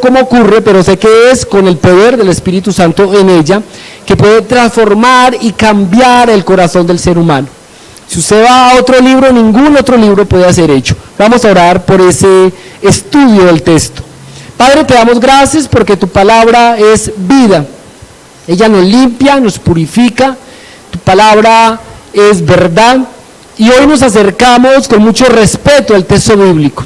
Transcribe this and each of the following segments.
cómo ocurre, pero sé que es con el poder del Espíritu Santo en ella, que puede transformar y cambiar el corazón del ser humano. Si usted va a otro libro, ningún otro libro puede hacer hecho. Vamos a orar por ese estudio del texto. Padre, te damos gracias porque tu palabra es vida. Ella nos limpia, nos purifica. Tu palabra es verdad. Y hoy nos acercamos con mucho respeto al texto bíblico.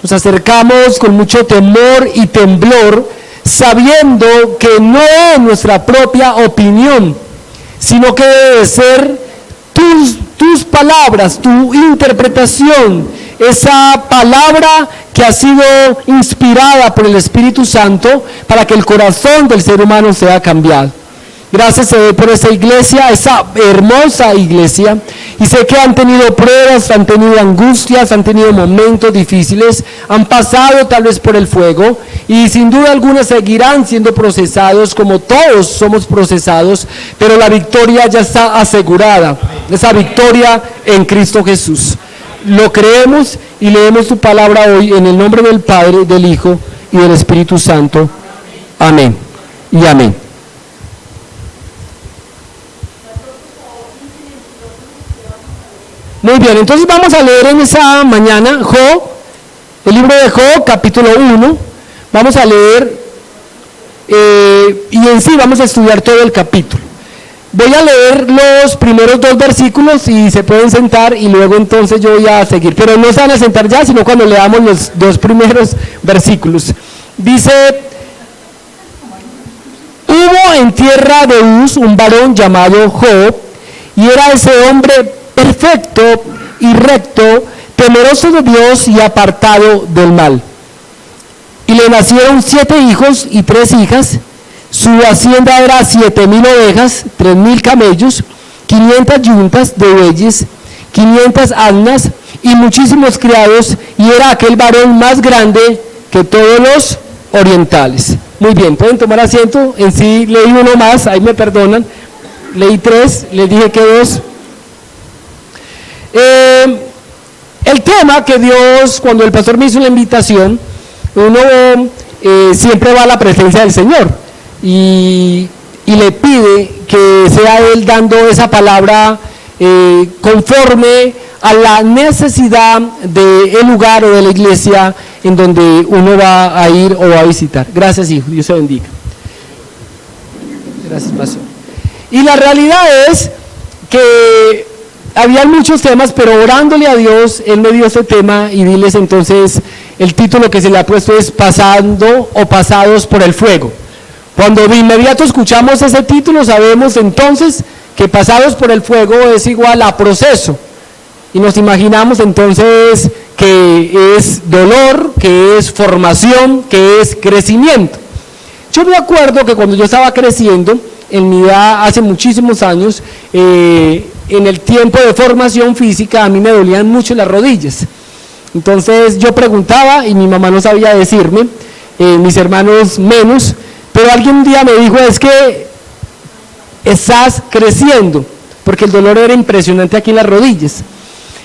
Nos acercamos con mucho temor y temblor, sabiendo que no es nuestra propia opinión, sino que debe ser tus palabras, tu interpretación, esa palabra que ha sido inspirada por el Espíritu Santo para que el corazón del ser humano sea cambiado. Gracias por esa iglesia, esa hermosa iglesia, y sé que han tenido pruebas, han tenido angustias, han tenido momentos difíciles, han pasado tal vez por el fuego, y sin duda alguna seguirán siendo procesados, como todos somos procesados, pero la victoria ya está asegurada, esa victoria en Cristo Jesús. Lo creemos y leemos tu palabra hoy en el nombre del Padre, del Hijo y del Espíritu Santo. Amén y amén. Muy bien, entonces vamos a leer en esa mañana Job, el libro de Job, capítulo 1. Vamos a leer y en sí vamos a estudiar todo el capítulo. Voy a leer los primeros 2 versículos y se pueden sentar y luego entonces yo voy a seguir. Pero no se van a sentar ya, sino cuando leamos los 2 primeros versículos. Dice: hubo en tierra de Uz un varón llamado Job, y era ese hombre perfecto y recto, temeroso de Dios y apartado del mal. Y le nacieron 7 hijos y 3 hijas. Su hacienda era 7,000 ovejas, 3,000 camellos, 500 yuntas de bueyes, 500 asnas y muchísimos criados, y era aquel varón más grande que todos los orientales. Muy bien, pueden tomar asiento. En sí leí uno más, ahí me perdonan, leí 3, les dije que 2. El tema que Dios, cuando el pastor me hizo la invitación, uno siempre va a la presencia del Señor y le pide que sea Él dando esa palabra conforme a la necesidad del lugar o de la iglesia en donde uno va a ir o va a visitar. Gracias, hijo, Dios te bendiga. Gracias, pastor. Y la realidad es que había muchos temas, pero orándole a Dios, Él me dio ese tema, y diles entonces, el título que se le ha puesto es Pasando o Pasados por el Fuego. Cuando de inmediato escuchamos ese título, sabemos entonces que pasados por el fuego es igual a proceso, y nos imaginamos entonces que es dolor, que es formación, que es crecimiento. Yo me acuerdo que cuando yo estaba creciendo, en mi edad, hace muchísimos años, en el tiempo de formación física, a mí me dolían mucho las rodillas. Entonces yo preguntaba y mi mamá no sabía decirme, mis hermanos menos, pero alguien un día me dijo: es que estás creciendo, porque el dolor era impresionante aquí en las rodillas.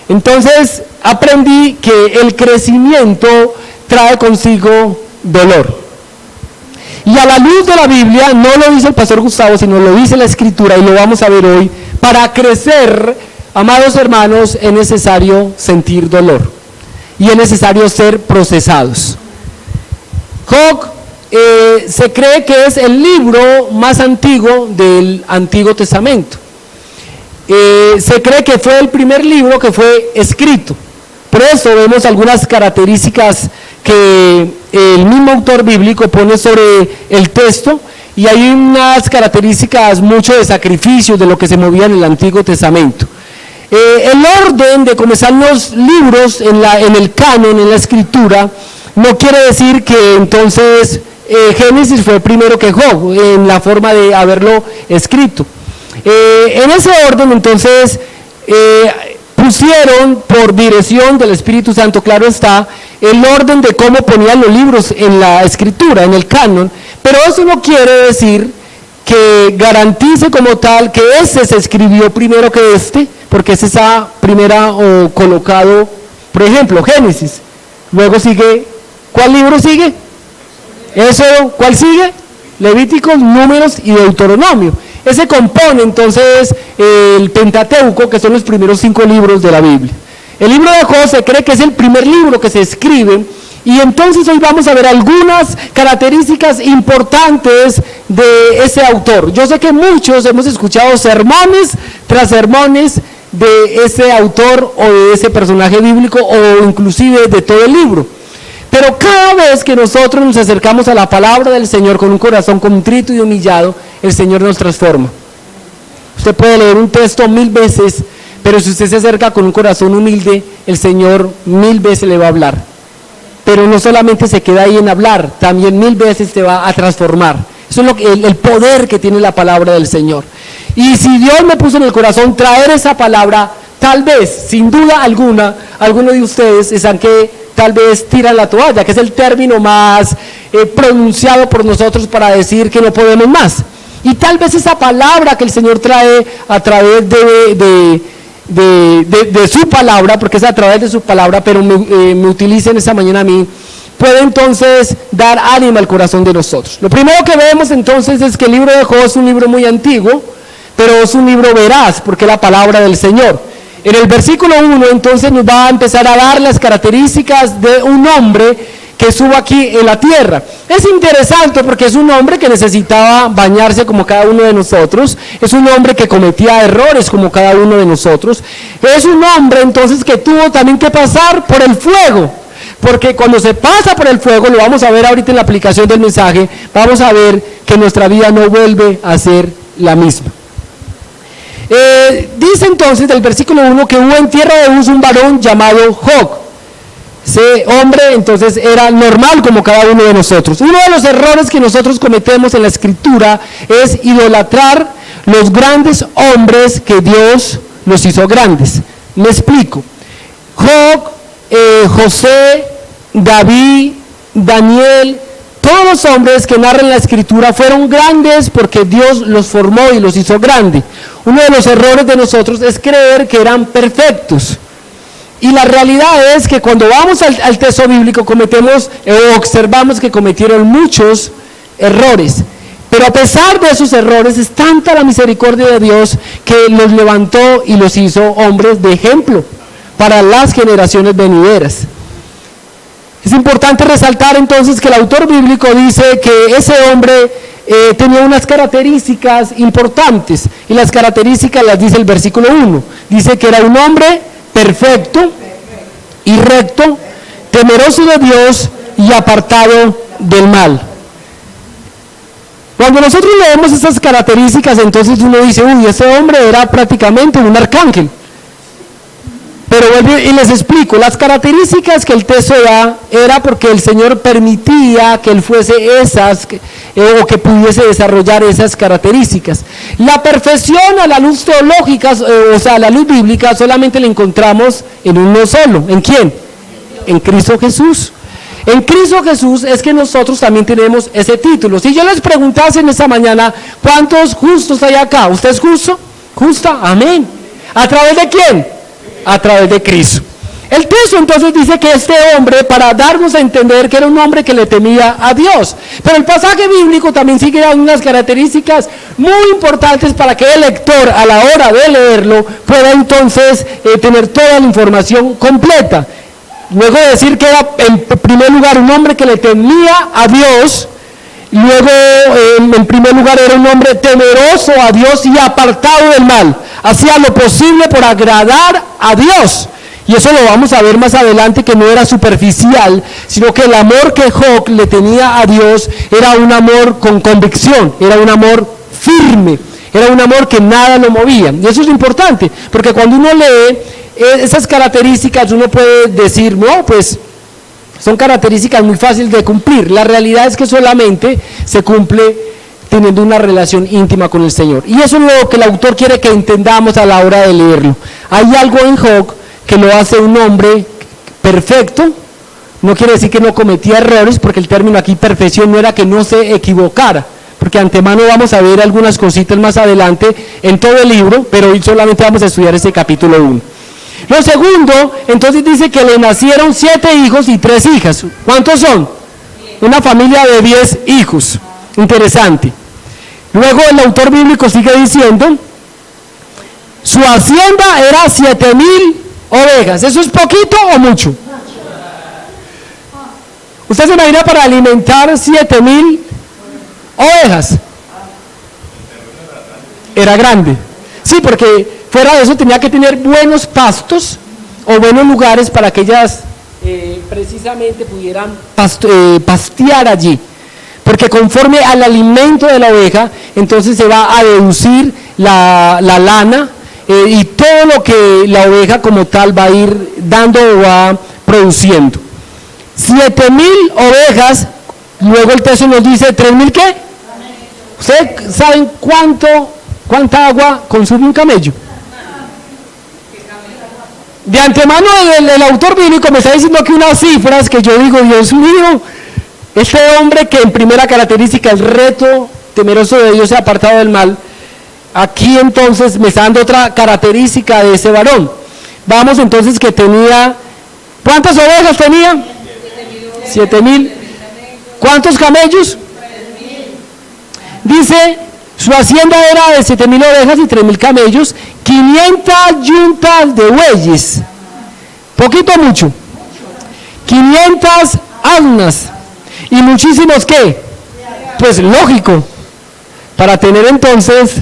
Entonces aprendí que el crecimiento trae consigo dolor. Y a la luz de la Biblia, no lo dice el pastor Gustavo, sino lo dice la Escritura, y lo vamos a ver hoy. Para crecer, amados hermanos, es necesario sentir dolor y es necesario ser procesados. Job se cree que es el libro más antiguo del Antiguo Testamento. Se cree que fue el primer libro que fue escrito. Por eso vemos algunas características que el mismo autor bíblico pone sobre el texto, y hay unas características mucho de sacrificios de lo que se movía en el Antiguo Testamento. El orden de comenzar los libros en el canon, en la escritura, no quiere decir que entonces Génesis fue primero que Job, en la forma de haberlo escrito. En ese orden entonces pusieron por dirección del Espíritu Santo, claro está, el orden de cómo ponían los libros en la escritura, en el canon, pero eso no quiere decir que garantice como tal que ese se escribió primero que este, porque ese está primera o colocado, por ejemplo, Génesis, luego sigue, ¿cuál libro sigue? Éxodo, ¿cuál sigue? Levíticos, Números y Deuteronomio. Ese compone entonces el Pentateuco, que son los primeros 5 libros de la Biblia. El libro de Job se cree que es el primer libro que se escribe, y entonces hoy vamos a ver algunas características importantes de ese autor. Yo sé que muchos hemos escuchado sermones tras sermones de ese autor o de ese personaje bíblico, o inclusive de todo el libro. Pero cada vez que nosotros nos acercamos a la palabra del Señor con un corazón contrito y humillado, el Señor nos transforma. Usted puede leer un texto 1000 veces, pero si usted se acerca con un corazón humilde, el Señor 1000 veces le va a hablar. Pero no solamente se queda ahí en hablar, también 1000 veces te va a transformar. Eso es el poder que tiene la palabra del Señor. Y si Dios me puso en el corazón traer esa palabra, tal vez, sin duda alguna, algunos de ustedes están que tal vez tiran la toalla, que es el término más pronunciado por nosotros para decir que no podemos más. Y tal vez esa palabra que el Señor trae a través de su palabra, porque es a través de su palabra, pero me utilicen esta mañana a mí, puede entonces dar ánimo al corazón de nosotros. Lo primero que vemos entonces es que el libro de Job es un libro muy antiguo, pero es un libro veraz, porque es la palabra del Señor. En el versículo 1 entonces nos va a empezar a dar las características de un hombre que estuvo aquí en la tierra. Es interesante porque es un hombre que necesitaba bañarse como cada uno de nosotros, es un hombre que cometía errores como cada uno de nosotros, es un hombre entonces que tuvo también que pasar por el fuego, porque cuando se pasa por el fuego, lo vamos a ver ahorita en la aplicación del mensaje, vamos a ver que nuestra vida no vuelve a ser la misma. Dice entonces del versículo 1 que hubo en tierra de Uz un varón llamado Job. Ese hombre entonces era normal como cada uno de nosotros. Uno de los errores que nosotros cometemos en la escritura es idolatrar los grandes hombres que Dios los hizo grandes. Me explico. Job, José, David, Daniel, todos los hombres que narran la escritura fueron grandes porque Dios los formó y los hizo grandes. Uno de los errores de nosotros es creer que eran perfectos. Y la realidad es que cuando vamos al texto bíblico cometemos o observamos que cometieron muchos errores. Pero a pesar de esos errores es tanta la misericordia de Dios que los levantó y los hizo hombres de ejemplo para las generaciones venideras. Es importante resaltar entonces que el autor bíblico dice que ese hombre tenía unas características importantes, y las características las dice el versículo 1. Dice que era un hombre perfecto y recto, temeroso de Dios y apartado del mal. Cuando nosotros leemos estas características, entonces uno dice, uy, ese hombre era prácticamente un arcángel. Pero vuelvo y les explico, las características que el texto da era porque el Señor permitía que él fuese esas, o que pudiese desarrollar esas características. La perfección a la luz teológica, o sea, a la luz bíblica, solamente la encontramos en uno solo. ¿En quién? En Cristo Jesús. En Cristo Jesús es que nosotros también tenemos ese título. Si yo les preguntase en esta mañana, ¿cuántos justos hay acá? ¿Usted es justo? ¿Justa? Amén. ¿A través de quién? A través de Cristo. El texto entonces dice que este hombre, para darnos a entender que era un hombre que le temía a Dios, pero el pasaje bíblico también sigue dando unas características muy importantes para que el lector a la hora de leerlo pueda entonces tener toda la información completa. Luego de decir que era en primer lugar un hombre que le temía a Dios, luego en primer lugar era un hombre temeroso a Dios y apartado del mal, hacía lo posible por agradar a Dios. Y eso lo vamos a ver más adelante, que no era superficial, sino que el amor que Job le tenía a Dios era un amor con convicción, era un amor firme, era un amor que nada lo movía. Y eso es importante, porque cuando uno lee esas características, uno puede decir, no, pues son características muy fáciles de cumplir. La realidad es que solamente se cumple teniendo una relación íntima con el Señor. Y eso es lo que el autor quiere que entendamos a la hora de leerlo. Hay algo en Job que lo hace un hombre perfecto. No quiere decir que no cometía errores, porque el término aquí perfección no era que no se equivocara, porque antemano vamos a ver algunas cositas más adelante en todo el libro, pero hoy solamente vamos a estudiar ese capítulo 1. Lo segundo, entonces dice que le nacieron 7 hijos y 3 hijas. ¿Cuántos son? Una familia de 10 hijos. Interesante. Luego el autor bíblico sigue diciendo, su hacienda era 7,000 ovejas. ¿Eso es poquito o mucho? ¿Usted se imagina para alimentar 7,000 ovejas? Era grande. Sí, porque fuera de eso tenía que tener buenos pastos o buenos lugares para que ellas precisamente pudieran pastear allí. Porque conforme al alimento de la oveja, entonces se va a deducir la lana y todo lo que la oveja como tal va a ir dando o va produciendo. 7,000 ovejas, luego el texto nos dice 3,000 ¿qué? ¿Ustedes saben cuánta agua consume un camello? De antemano el autor bíblico me está diciendo que unas cifras que yo digo, Dios mío, este hombre que en primera característica el reto temeroso de Dios se ha apartado del mal, aquí entonces me está dando otra característica de ese varón. Vamos entonces que tenía, ¿cuántas ovejas tenía? 7,000. ¿Cuántos camellos? Dice, su hacienda era de 7,000 ovejas y 3,000 camellos, 500 yuntas de bueyes, poquito o mucho, 500 asnas y muchísimos ¿qué? Pues lógico, para tener entonces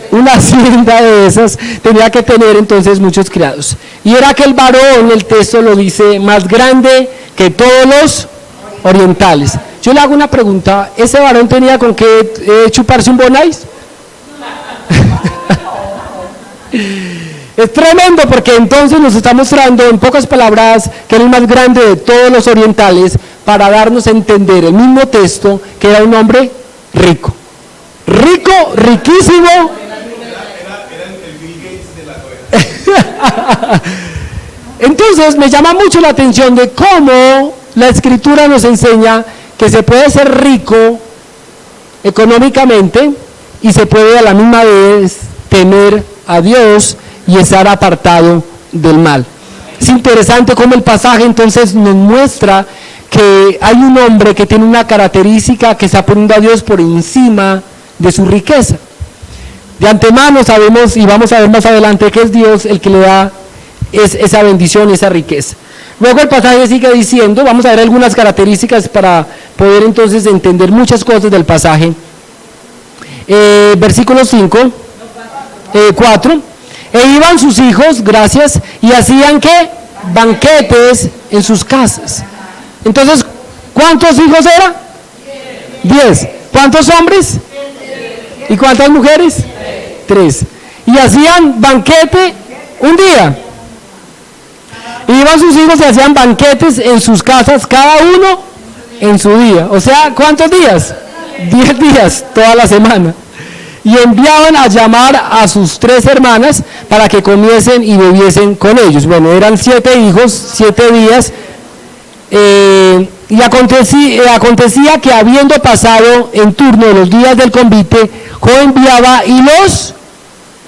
una hacienda de esas tenía que tener entonces muchos criados. Y era aquel varón, el texto lo dice, más grande que todos los orientales. Yo le hago una pregunta, ¿ese varón tenía con qué chuparse un bonais? Es tremendo porque entonces nos está mostrando en pocas palabras que era el más grande de todos los orientales para darnos a entender el mismo texto que era un hombre rico. Rico, riquísimo. Era el Bill Gates de la oveja. Entonces me llama mucho la atención de cómo la Escritura nos enseña que se puede ser rico económicamente y se puede a la misma vez temer a Dios y estar apartado del mal. Es interesante cómo el pasaje entonces nos muestra que hay un hombre que tiene una característica que está poniendo a Dios por encima de su riqueza. De antemano sabemos y vamos a ver más adelante que es Dios el que le da esa bendición, esa riqueza. Luego el pasaje sigue diciendo, vamos a ver algunas características para poder entonces entender muchas cosas del pasaje. Versículo 4, e iban sus hijos, gracias, y hacían ¿qué? Banquetes en sus casas. Entonces, ¿cuántos hijos eran? 10. ¿Cuántos hombres? ¿Y cuántas mujeres? 3. Y hacían banquete un día. Iban sus hijos y hacían banquetes en sus casas, cada uno en su día. O sea, ¿cuántos días? 10 días, toda la semana. Y enviaban a llamar a sus 3 hermanas para que comiesen y bebiesen con ellos. Bueno, eran 7 hijos, 7 días. Y acontecía que habiendo pasado en turno los días del convite, enviaba y los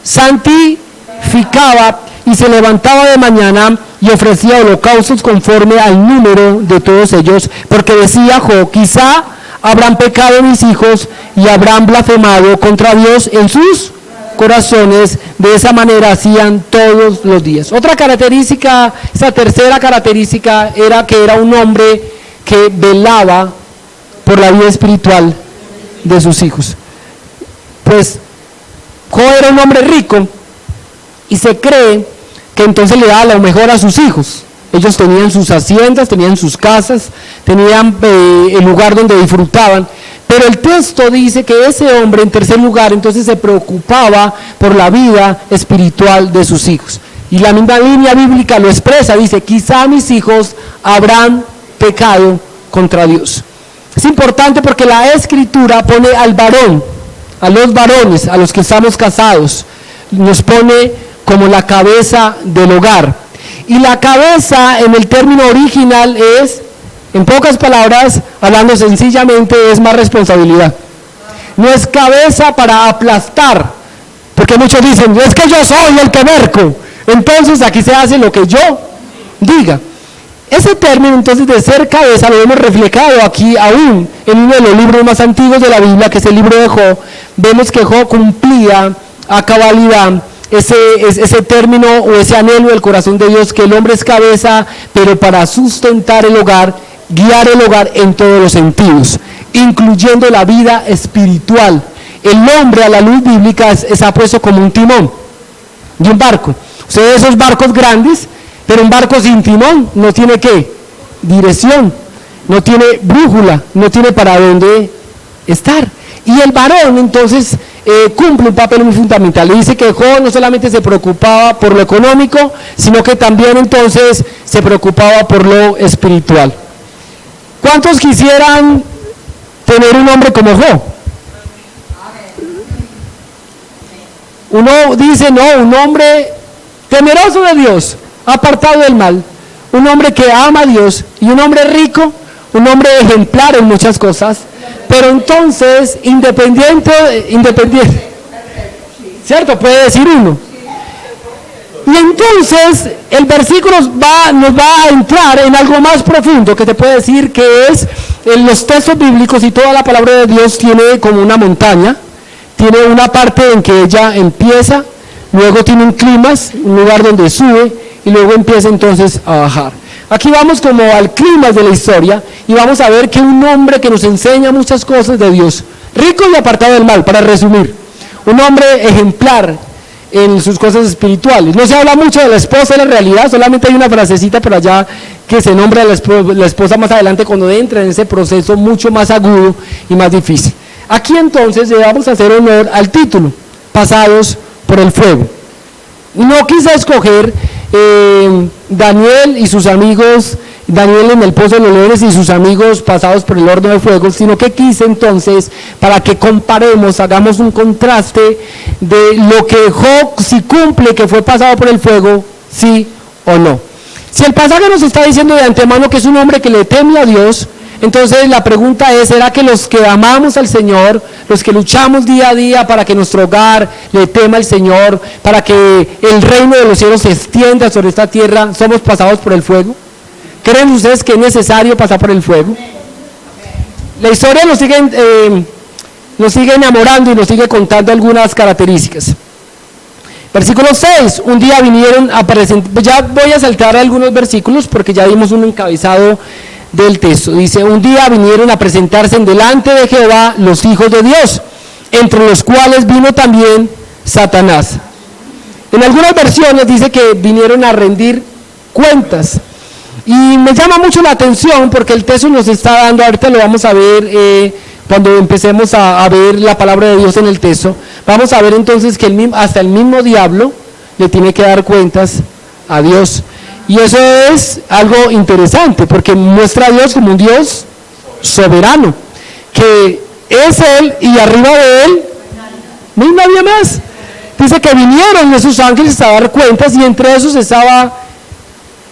santificaba y se levantaba de mañana y ofrecía holocaustos conforme al número de todos ellos, porque decía quizá habrán pecado mis hijos y habrán blasfemado contra Dios en sus corazones. De esa manera hacían todos los días. Otra característica, esa tercera característica, era que era un hombre que velaba por la vida espiritual de sus hijos. Pues era un hombre rico y se cree que entonces le daba lo mejor a sus hijos. Ellos tenían sus haciendas, tenían sus casas, tenían el lugar donde disfrutaban, pero el texto dice que ese hombre en tercer lugar entonces se preocupaba por la vida espiritual de sus hijos. Y la misma línea bíblica lo expresa, dice, quizá mis hijos habrán pecado contra Dios. Es importante porque la Escritura pone al varón, a los varones, a los que estamos casados, nos pone como la cabeza del hogar. Y la cabeza en el término original es, en pocas palabras, hablando sencillamente, es más responsabilidad. No es cabeza para aplastar, porque muchos dicen, es que yo soy el que merco, entonces aquí se hace lo que yo diga. Ese término entonces de ser cabeza lo hemos reflejado aquí aún en uno de los libros más antiguos de la Biblia, que es el libro de Job. Vemos que Job cumplía a cabalidad ese término o ese anhelo del corazón de Dios, que el hombre es cabeza, pero para sustentar el hogar, guiar el hogar en todos los sentidos, incluyendo la vida espiritual. El hombre a la luz bíblica es apuesto como un timón de un barco. O sea, esos barcos grandes, pero un barco sin timón no tiene ¿qué? Dirección, no tiene brújula, no tiene para dónde estar. Y el varón entonces cumple un papel muy fundamental. Le dice que Job no solamente se preocupaba por lo económico, sino que también entonces se preocupaba por lo espiritual. ¿Cuántos quisieran tener un hombre como Job? Uno dice, no, un hombre temeroso de Dios, apartado del mal, un hombre que ama a Dios y un hombre rico, un hombre ejemplar en muchas cosas, pero entonces independiente, ¿cierto? Puede decir uno. Y entonces el versículo nos va a entrar en algo más profundo que te puede decir, que es en los textos bíblicos, y toda la palabra de Dios tiene como una montaña, tiene una parte en que ella empieza, luego tiene un clímax, un lugar donde sube y luego empieza entonces a bajar. Aquí vamos como al clímax de la historia y vamos a ver que un hombre que nos enseña muchas cosas de Dios, rico y apartado del mal, para resumir, un hombre ejemplar en sus cosas espirituales. No se habla mucho de la esposa en la realidad, solamente hay una frasecita por allá que se nombra la esposa más adelante cuando entra en ese proceso mucho más agudo y más difícil. Aquí entonces le vamos a hacer honor al título, pasados por el fuego. No quise escoger Daniel y sus amigos, Daniel en el pozo de los leones y sus amigos pasados por el horno de fuego, sino que quise entonces, para que comparemos, hagamos un contraste de lo que Job si cumple que fue pasado por el fuego, sí o no. Si el pasaje nos está diciendo de antemano que es un hombre que le teme a Dios, entonces la pregunta es, ¿será que los que amamos al Señor, los que luchamos día a día para que nuestro hogar le tema al Señor, para que el reino de los cielos se extienda sobre esta tierra, somos pasados por el fuego? ¿Creen ustedes que es necesario pasar por el fuego? La historia nos sigue enamorando y nos sigue contando algunas características. Versículo 6, un día vinieron a presentar, ya voy a saltar algunos versículos porque ya dimos un encabezado del texto. Dice, un día vinieron a presentarse en delante de Jehová los hijos de Dios, entre los cuales vino también Satanás. En algunas versiones dice que vinieron a rendir cuentas. Y me llama mucho la atención porque el texto nos está dando, ahorita lo vamos a ver cuando empecemos a ver la palabra de Dios en el texto, vamos a ver entonces que hasta el mismo diablo le tiene que dar cuentas a Dios. Y eso es algo interesante porque muestra a Dios como un Dios soberano, que es Él y arriba de Él no hay nadie más. Dice que vinieron esos ángeles a dar cuentas y entre esos estaba,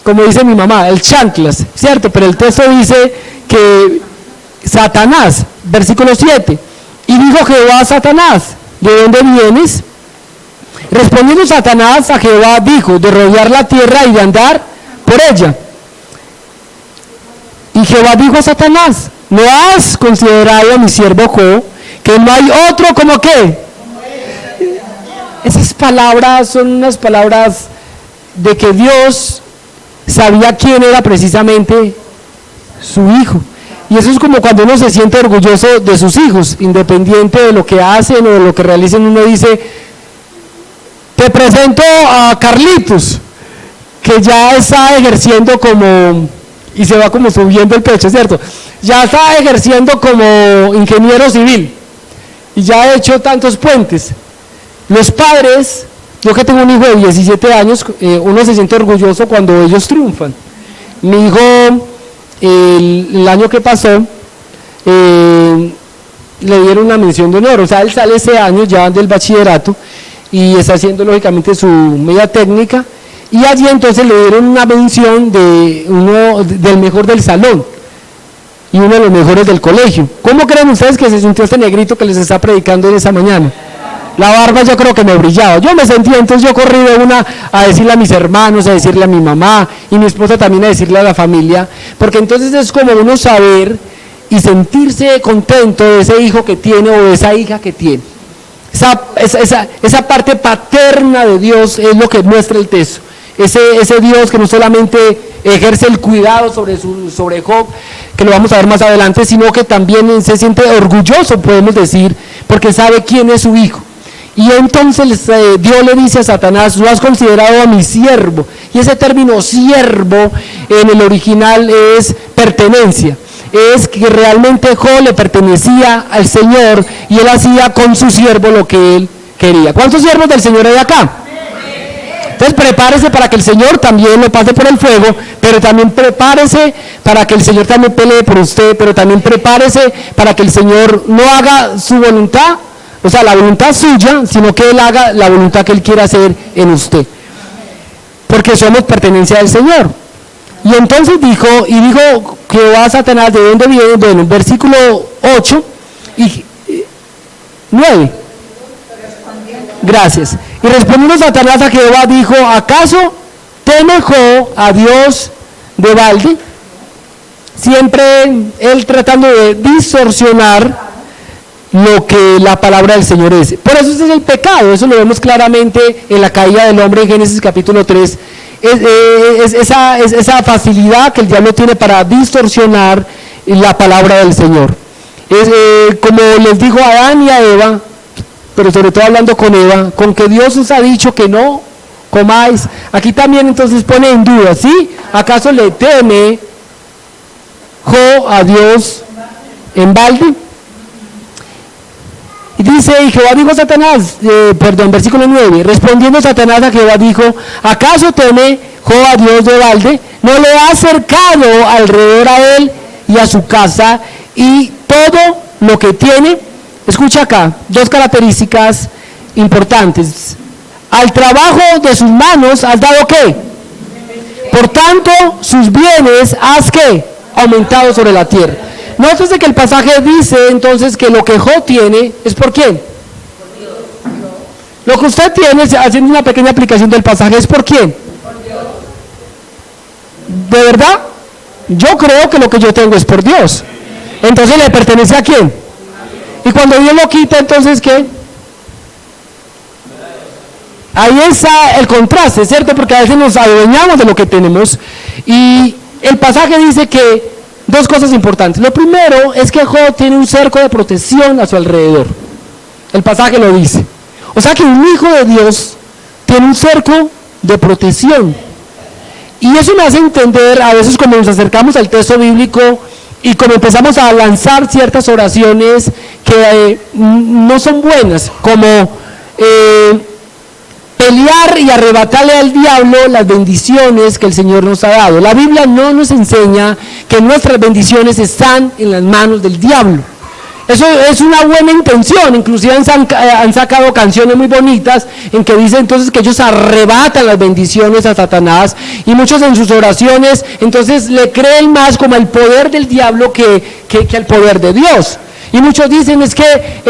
como dice mi mamá, el chanclas, ¿cierto? Pero el texto dice que Satanás, versículo 7, y dijo Jehová a Satanás, ¿de dónde vienes? Respondiendo Satanás a Jehová dijo, de rodear la tierra y de andar por ella. Y Jehová dijo a Satanás, ¿no has considerado a mi siervo Job, que no hay otro como qué? Esas palabras son unas palabras de que Dios sabía quién era precisamente su hijo. Y eso es como cuando uno se siente orgulloso de sus hijos, independiente de lo que hacen o de lo que realicen. Uno dice, te presento a Carlitos, que ya está ejerciendo como, y se va como subiendo el pecho, ¿cierto? Ya está ejerciendo como ingeniero civil y ya ha hecho tantos puentes. Los padres, yo que tengo un hijo de 17 años, uno se siente orgulloso cuando ellos triunfan. Mi hijo, el año que pasó, le dieron una mención de honor, o sea, él sale ese año ya del bachillerato y está haciendo lógicamente su media técnica, y allí entonces le dieron una mención de uno del mejor del salón y uno de los mejores del colegio. ¿Cómo creen ustedes que se sintió este negrito que les está predicando en esa mañana? La barba yo creo que me brillaba. Yo me sentía, entonces yo corrí de una a decirle a mis hermanos, a decirle a mi mamá y mi esposa también a decirle a la familia, porque entonces es como uno saber y sentirse contento de ese hijo que tiene o de esa hija que tiene. Esa parte paterna de Dios es lo que muestra el texto. Ese Dios que no solamente ejerce el cuidado sobre Job, que lo vamos a ver más adelante, sino que también se siente orgulloso, podemos decir, porque sabe quién es su hijo. Y entonces Dios le dice a Satanás: "Tú has considerado a mi siervo", y ese término siervo en el original es pertenencia, es que realmente Job le pertenecía al Señor y él hacía con su siervo lo que él quería. ¿Cuántos siervos del Señor hay acá? Entonces prepárese para que el Señor también lo pase por el fuego, pero también prepárese para que el Señor también pelee por usted, pero también prepárese para que el Señor no haga su voluntad, o sea, la voluntad suya, sino que Él haga la voluntad que Él quiera hacer en usted, porque somos pertenencia del Señor. Y entonces dijo Jehová a Satanás: ¿de dónde viene? Bueno, versículo 8 y 9. Gracias. Y respondiendo Satanás a Jehová, dijo: ¿acaso teme Job a Dios de balde? Siempre él tratando de distorsionar lo que la palabra del Señor es. Por eso ese es el pecado, eso lo vemos claramente en la caída del hombre en Génesis capítulo 3. Esa facilidad que el diablo tiene para distorsionar la palabra del Señor. Como les dijo a Adán y a Eva, pero sobre todo hablando con Eva, con que Dios os ha dicho que no comáis. Aquí también entonces pone en duda, ¿sí? ¿Acaso le teme Job a Dios en balde? Y dice: y Jehová dijo a Satanás, versículo 9, respondiendo Satanás a Jehová dijo: ¿acaso teme Job a Dios de balde? ¿No le ha acercado alrededor a él y a su casa y todo lo que tiene? Escucha acá, dos características importantes. Al trabajo de sus manos has dado ¿qué? Por tanto, sus bienes has ¿qué? Aumentado sobre la tierra. Nótese que el pasaje dice entonces que lo que Job tiene es ¿por quién? Por Dios. Lo que usted tiene, haciendo una pequeña aplicación del pasaje, es ¿por quién? Por Dios. ¿De verdad? Yo creo que lo que yo tengo es por Dios. Entonces le pertenece ¿a quién? Y cuando Dios lo quita, entonces ¿qué? Ahí está el contraste, ¿cierto? Porque a veces nos adueñamos de lo que tenemos. Y el pasaje dice que dos cosas importantes. Lo primero es que Job tiene un cerco de protección a su alrededor. El pasaje lo dice. O sea que un hijo de Dios tiene un cerco de protección. Y eso me hace entender, a veces cuando nos acercamos al texto bíblico y como empezamos a lanzar ciertas oraciones que no son buenas, como pelear y arrebatarle al diablo las bendiciones que el Señor nos ha dado. La Biblia no nos enseña que nuestras bendiciones están en las manos del diablo. Eso es una buena intención, inclusive han sacado canciones muy bonitas en que dice entonces que ellos arrebatan las bendiciones a Satanás, y muchos en sus oraciones entonces le creen más como el poder del diablo que el poder de Dios. Y muchos dicen es que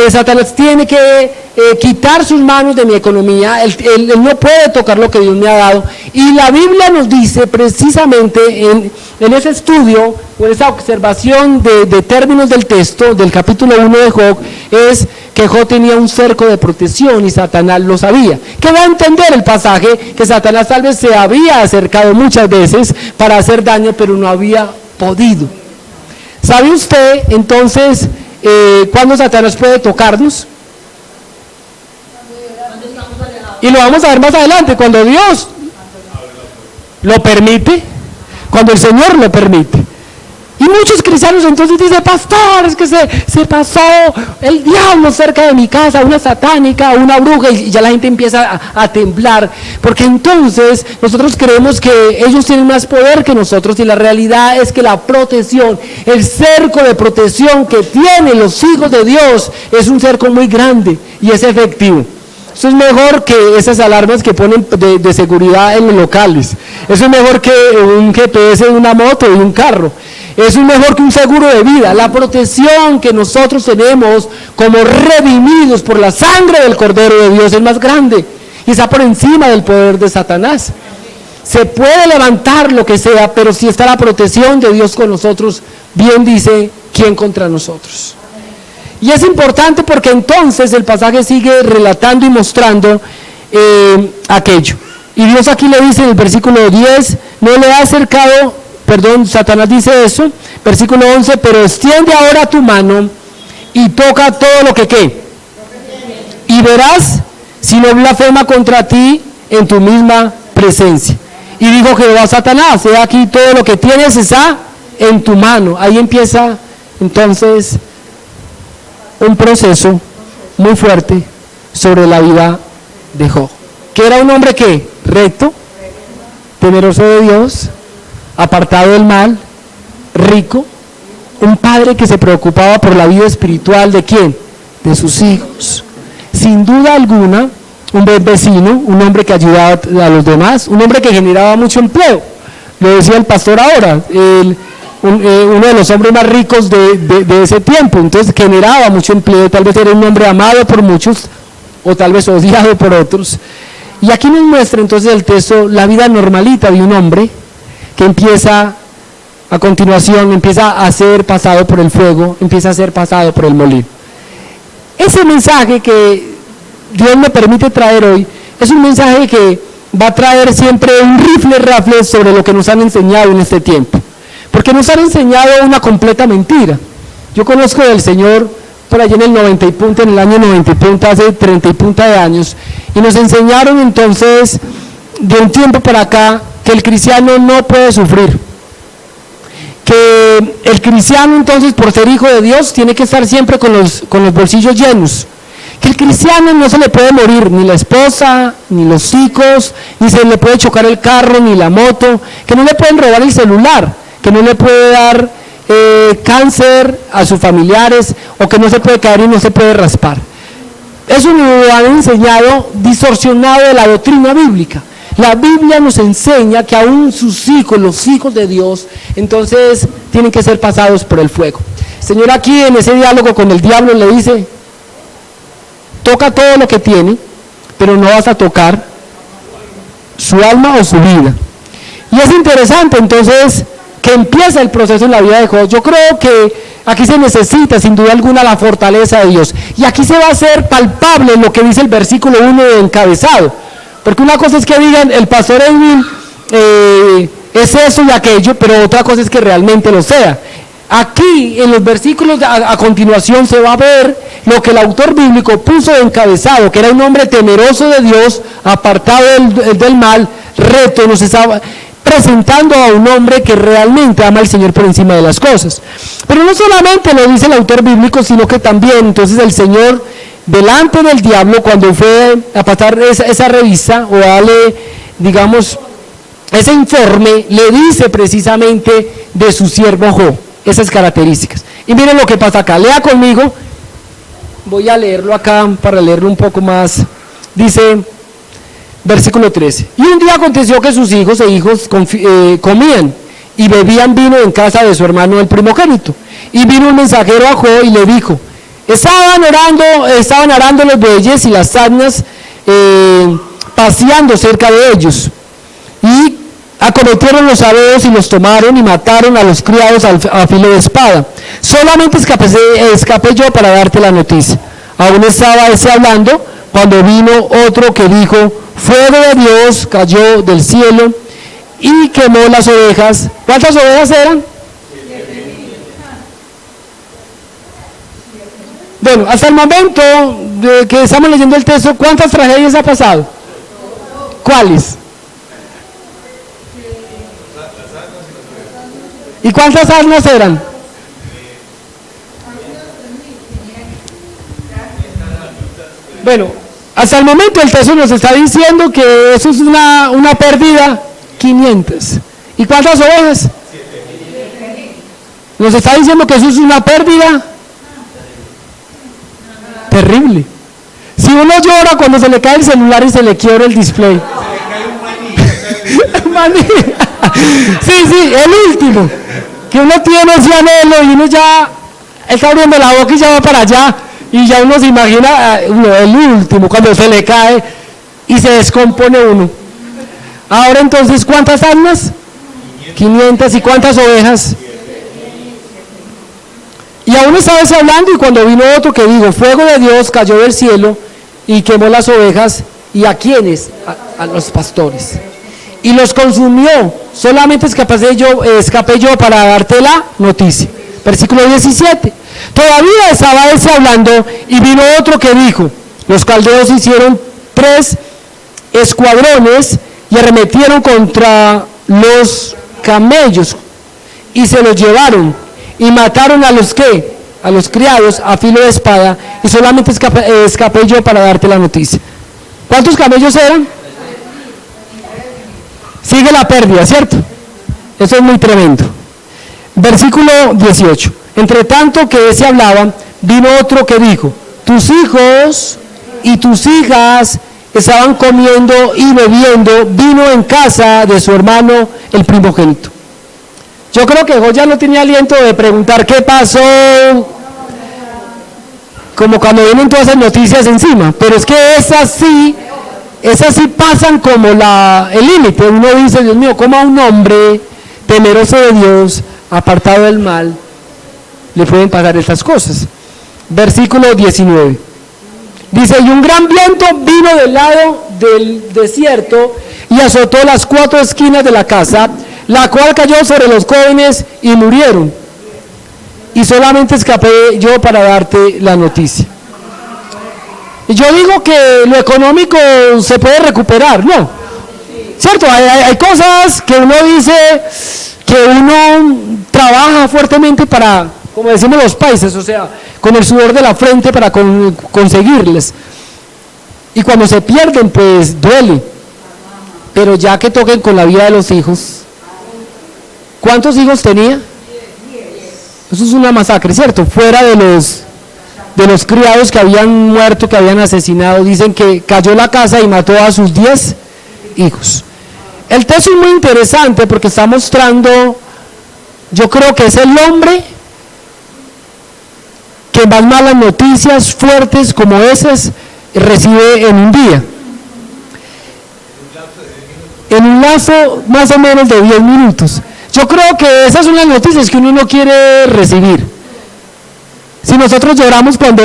Satanás tiene que quitar sus manos de mi economía, él no puede tocar lo que Dios me ha dado. Y la Biblia nos dice precisamente en ese estudio o en esa observación de términos del texto del capítulo 1 de Job, es que Job tenía un cerco de protección y Satanás lo sabía. ¿Qué va a entender el pasaje? Que Satanás tal vez se había acercado muchas veces para hacer daño, pero no había podido. ¿Sabe usted entonces cuándo Satanás puede tocarnos? Y lo vamos a ver más adelante, cuando Dios lo permite, cuando el Señor lo permite. Y muchos cristianos entonces dicen: pastor, es que se pasó el diablo cerca de mi casa, una satánica, una bruja, y ya la gente empieza a temblar, porque entonces nosotros creemos que ellos tienen más poder que nosotros, y la realidad es que la protección, el cerco de protección que tienen los hijos de Dios es un cerco muy grande y es efectivo. Eso es mejor que esas alarmas que ponen de seguridad en los locales. Eso es mejor que un GPS de una moto y un carro. Eso es mejor que un seguro de vida. La protección que nosotros tenemos como redimidos por la sangre del Cordero de Dios es más grande y está por encima del poder de Satanás. Se puede levantar lo que sea, pero si está la protección de Dios con nosotros, bien dice, ¿quién contra nosotros? Y es importante porque entonces el pasaje sigue relatando y mostrando aquello. Y Dios aquí le dice en el versículo 10, no le ha acercado, Satanás dice eso, versículo 11, pero extiende ahora tu mano y toca todo lo que ¿qué? Y verás si no blasfema contra ti en tu misma presencia. Y dijo Jehová a Satanás, he aquí todo lo que tienes está en tu mano. Ahí empieza entonces un proceso muy fuerte sobre la vida de Job, que era un hombre que recto, temeroso de Dios, apartado del mal, rico, un padre que se preocupaba por la vida espiritual de ¿quién? De sus hijos. Sin duda alguna, un buen vecino, un hombre que ayudaba a los demás, un hombre que generaba mucho empleo. Lo decía el pastor ahora, uno de los hombres más ricos de ese tiempo, entonces generaba mucho empleo, tal vez era un hombre amado por muchos, o tal vez odiado por otros. Y aquí nos muestra entonces el texto la vida normalita de un hombre que empieza, a continuación, empieza a ser pasado por el fuego, empieza a ser pasado por el molino. Ese mensaje que Dios me permite traer hoy, es un mensaje que va a traer siempre un rifle sobre lo que nos han enseñado en este tiempo. Porque nos han enseñado una completa mentira. Yo conozco del Señor por allí en el 90 y punta, en el año 90 y punta, hace 30 y punta de años, y nos enseñaron entonces, de un tiempo para acá, que el cristiano no puede sufrir. Que el cristiano entonces, por ser hijo de Dios, tiene que estar siempre con los bolsillos llenos. Que el cristiano no se le puede morir ni la esposa, ni los hijos, ni se le puede chocar el carro, ni la moto, que no le pueden robar el celular, que no le puede dar cáncer a sus familiares, o que no se puede caer y no se puede raspar. Eso nos lo han enseñado distorsionado de la doctrina bíblica. La Biblia nos enseña que aún sus hijos, los hijos de Dios, entonces tienen que ser pasados por el fuego. El Señor aquí en ese diálogo con el diablo le dice, toca todo lo que tiene, pero no vas a tocar su alma o su vida. Y es interesante entonces que empieza el proceso en la vida de Job. Yo creo que aquí se necesita sin duda alguna la fortaleza de Dios. Y aquí se va a hacer palpable lo que dice el versículo 1 de encabezado. Porque una cosa es que digan, el pastor Edwin es eso y aquello, pero otra cosa es que realmente lo sea. Aquí en los versículos a continuación se va a ver lo que el autor bíblico puso de encabezado, que era un hombre temeroso de Dios, apartado del mal, recto, nos estaba presentando a un hombre que realmente ama al Señor por encima de las cosas. Pero no solamente lo dice el autor bíblico, sino que también entonces el Señor, delante del diablo, cuando fue a pasar esa revista o a darle, digamos, ese informe, le dice precisamente de su siervo Job, esas características. Y miren lo que pasa acá, lea conmigo, voy a leerlo acá para leerlo un poco más. Dice, versículo 13, y un día aconteció que sus hijos e hijos comían y bebían vino en casa de su hermano el primogénito. Y vino un mensajero a Job y le dijo, estaban arando los bueyes y las asnas paseando cerca de ellos, y acometieron los sabeos y los tomaron y mataron a los criados a filo de espada. Solamente escapé yo para darte la noticia. Aún estaba ese hablando cuando vino otro que dijo, fuego de Dios cayó del cielo y quemó las ovejas. ¿Cuántas ovejas eran? Bueno, hasta el momento de que estamos leyendo el texto, ¿cuántas tragedias ha pasado? ¿Cuáles? ¿Y cuántas asnas eran? Bueno, hasta el momento el texto nos está diciendo que eso es una pérdida, 500. ¿Y cuántas ovejas? Nos está diciendo que eso es una pérdida terrible. Si uno llora cuando se le cae el celular y se le quiebra el display. Maní. Sí, el último. Que uno tiene ese anhelo y uno ya está abriendo la boca y ya va para allá. Y ya uno se imagina, el último, cuando se le cae y se descompone uno. Ahora entonces, ¿cuántas almas? 500. ¿Y cuántas ovejas? Y aún estaba ese hablando, y cuando vino otro que dijo, fuego de Dios cayó del cielo y quemó las ovejas. ¿Y a quiénes? A los pastores. Y los consumió. Solamente escapé yo para darte la noticia. Versículo 17. Todavía estaba ese hablando, y vino otro que dijo, los caldeos hicieron 3 escuadrones y arremetieron contra los camellos y se los llevaron y mataron a los que, a los criados a filo de espada, y solamente escapé yo para darte la noticia. ¿Cuántos camellos eran? Sigue la pérdida, ¿cierto? Eso es muy tremendo. Versículo 18. Entre tanto que ese hablaba, vino otro que dijo, tus hijos y tus hijas estaban comiendo y bebiendo vino en casa de su hermano el primogénito. Yo creo que Job ya no tenía aliento de preguntar qué pasó, como cuando vienen todas esas noticias encima, pero es que esas sí pasan como el límite. Uno dice, Dios mío, ¿cómo a un hombre temeroso de Dios, apartado del mal, le pueden pasar estas cosas? Versículo 19. Dice, y un gran viento vino del lado del desierto y azotó las 4 esquinas de la casa, la cual cayó sobre los jóvenes y murieron. Y solamente escapé yo para darte la noticia. Y yo digo que lo económico se puede recuperar, ¿no? ¿Cierto? Hay cosas que uno dice que uno trabaja fuertemente para, como decimos los países, o sea, con el sudor de la frente para conseguirles. Y cuando se pierden, pues duele. Pero ya que toquen con la vida de los hijos. ¿Cuántos hijos tenía? Eso es una masacre, ¿cierto? Fuera de los criados que habían muerto, que habían asesinado. Dicen que cayó la casa y mató a sus 10 hijos. El texto es muy interesante porque está mostrando, yo creo que es el hombre que más malas noticias fuertes como esas recibe en un día. En un lapso más o menos de 10 minutos. Yo creo que esas son las noticias que uno no quiere recibir. Si nosotros lloramos cuando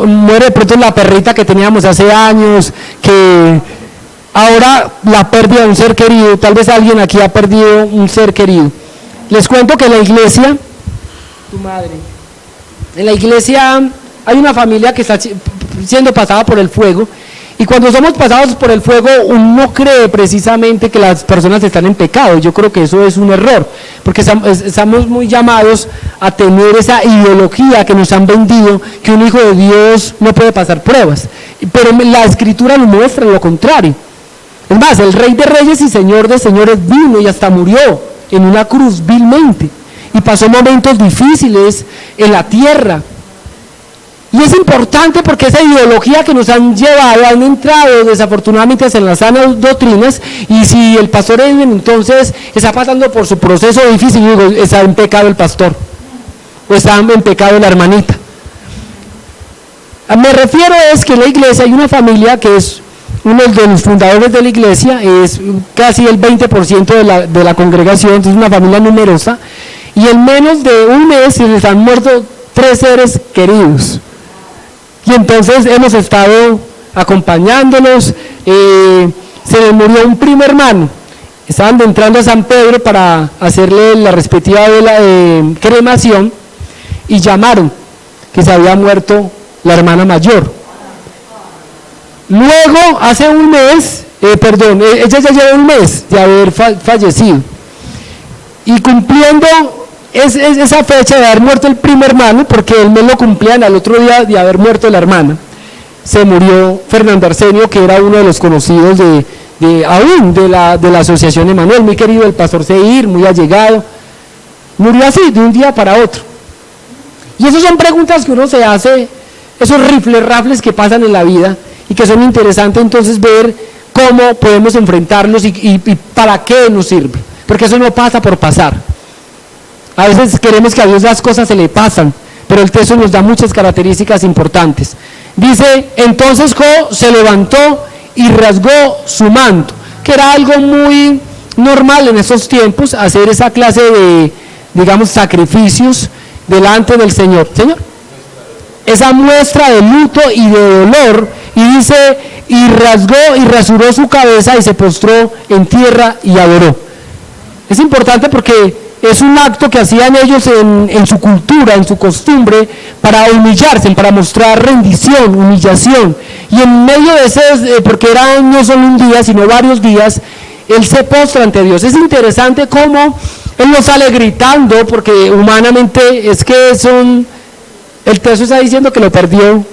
muere de pronto la perrita que teníamos hace años, que ahora la pérdida de un ser querido, tal vez alguien aquí ha perdido un ser querido. Les cuento que en la iglesia, en la iglesia hay una familia que está siendo pasada por el fuego, y cuando somos pasados por el fuego uno cree precisamente que las personas están en pecado. Yo creo que eso es un error, porque estamos muy llamados a tener esa ideología que nos han vendido, que un hijo de Dios no puede pasar pruebas, pero la escritura nos muestra lo contrario. Es más, el Rey de Reyes y Señor de Señores vino y hasta murió en una cruz vilmente, y pasó momentos difíciles en la tierra. Y es importante porque esa ideología que nos han llevado, han entrado desafortunadamente en las sanas doctrinas, y si el pastor Edwin entonces está pasando por su proceso difícil, yo digo, está en pecado el pastor, o está en pecado la hermanita. Me refiero es que en la iglesia hay una familia que es uno de los fundadores de la iglesia, es casi el 20% de la congregación, entonces una familia numerosa, y en menos de un mes se les han muerto 3 seres queridos. Y entonces hemos estado acompañándolos. Se les murió un primo hermano, estaban entrando a San Pedro para hacerle la respectiva cremación, y llamaron que se había muerto la hermana mayor. Luego, hace un mes, ella ya lleva un mes de haber fallecido, y cumpliendo esa fecha de haber muerto el primo hermano, porque el mes lo cumplían al otro día de haber muerto la hermana, se murió Fernando Arsenio, que era uno de los conocidos de la asociación Emanuel, muy querido el pastor Seir, muy allegado. Murió así, de un día para otro. Y esas son preguntas que uno se hace, esos rafles que pasan en la vida, y que son interesantes entonces ver cómo podemos enfrentarlos y para qué nos sirve, porque eso no pasa por pasar. A veces queremos que a Dios las cosas se le pasan, pero el texto nos da muchas características importantes. Dice, entonces Job se levantó y rasgó su manto, que era algo muy normal en esos tiempos, hacer esa clase de, digamos, sacrificios delante del Señor. Señor, esa muestra de luto y de dolor, y dice, y rasgó y rasuró su cabeza y se postró en tierra y adoró. Es importante porque es un acto que hacían ellos en su cultura, en su costumbre, para humillarse, para mostrar rendición, humillación. Y en medio de ese, porque era no solo un día, sino varios días, él se postra ante Dios. Es interesante cómo él no sale gritando, porque humanamente es que el texto está diciendo que lo perdió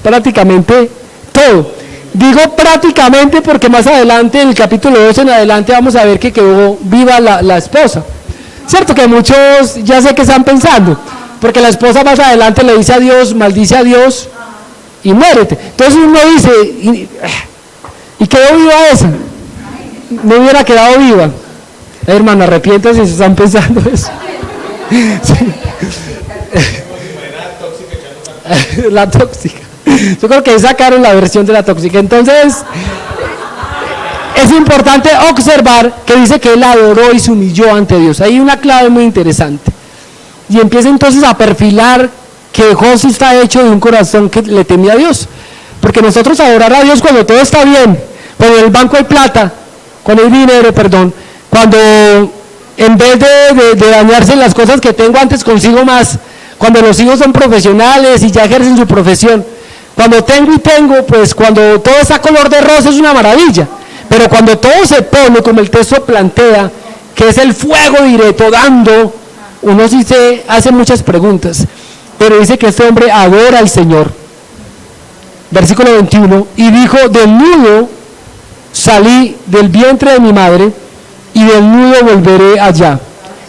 prácticamente todo. Digo prácticamente porque más adelante, en el capítulo 2 en adelante, vamos a ver que quedó viva la esposa. Cierto que muchos ya sé que están pensando, porque la esposa más adelante le dice a Dios, maldice a Dios y muérete. Entonces uno dice, ¿y quedó viva esa? No hubiera quedado viva. Hermano, arrepiéntase si están pensando eso. Sí. La tóxica. Yo creo que sacaron la versión de la tóxica. Entonces, es importante observar que dice que él adoró y se humilló ante Dios. Hay una clave muy interesante. Y empieza entonces a perfilar que José está hecho de un corazón que le temía a Dios. Porque nosotros adorar a Dios cuando todo está bien, cuando en el banco hay plata, cuando hay dinero, perdón, cuando en vez de dañarse las cosas que tengo antes consigo más, cuando los hijos son profesionales y ya ejercen su profesión, cuando tengo y tengo, pues cuando todo está color de rosa es una maravilla. Pero cuando todo se pone, como el texto plantea, que es el fuego directo dando, uno sí se hace muchas preguntas. Pero dice que este hombre adora al Señor. Versículo 21, y dijo, desnudo salí del vientre de mi madre, y desnudo volveré allá.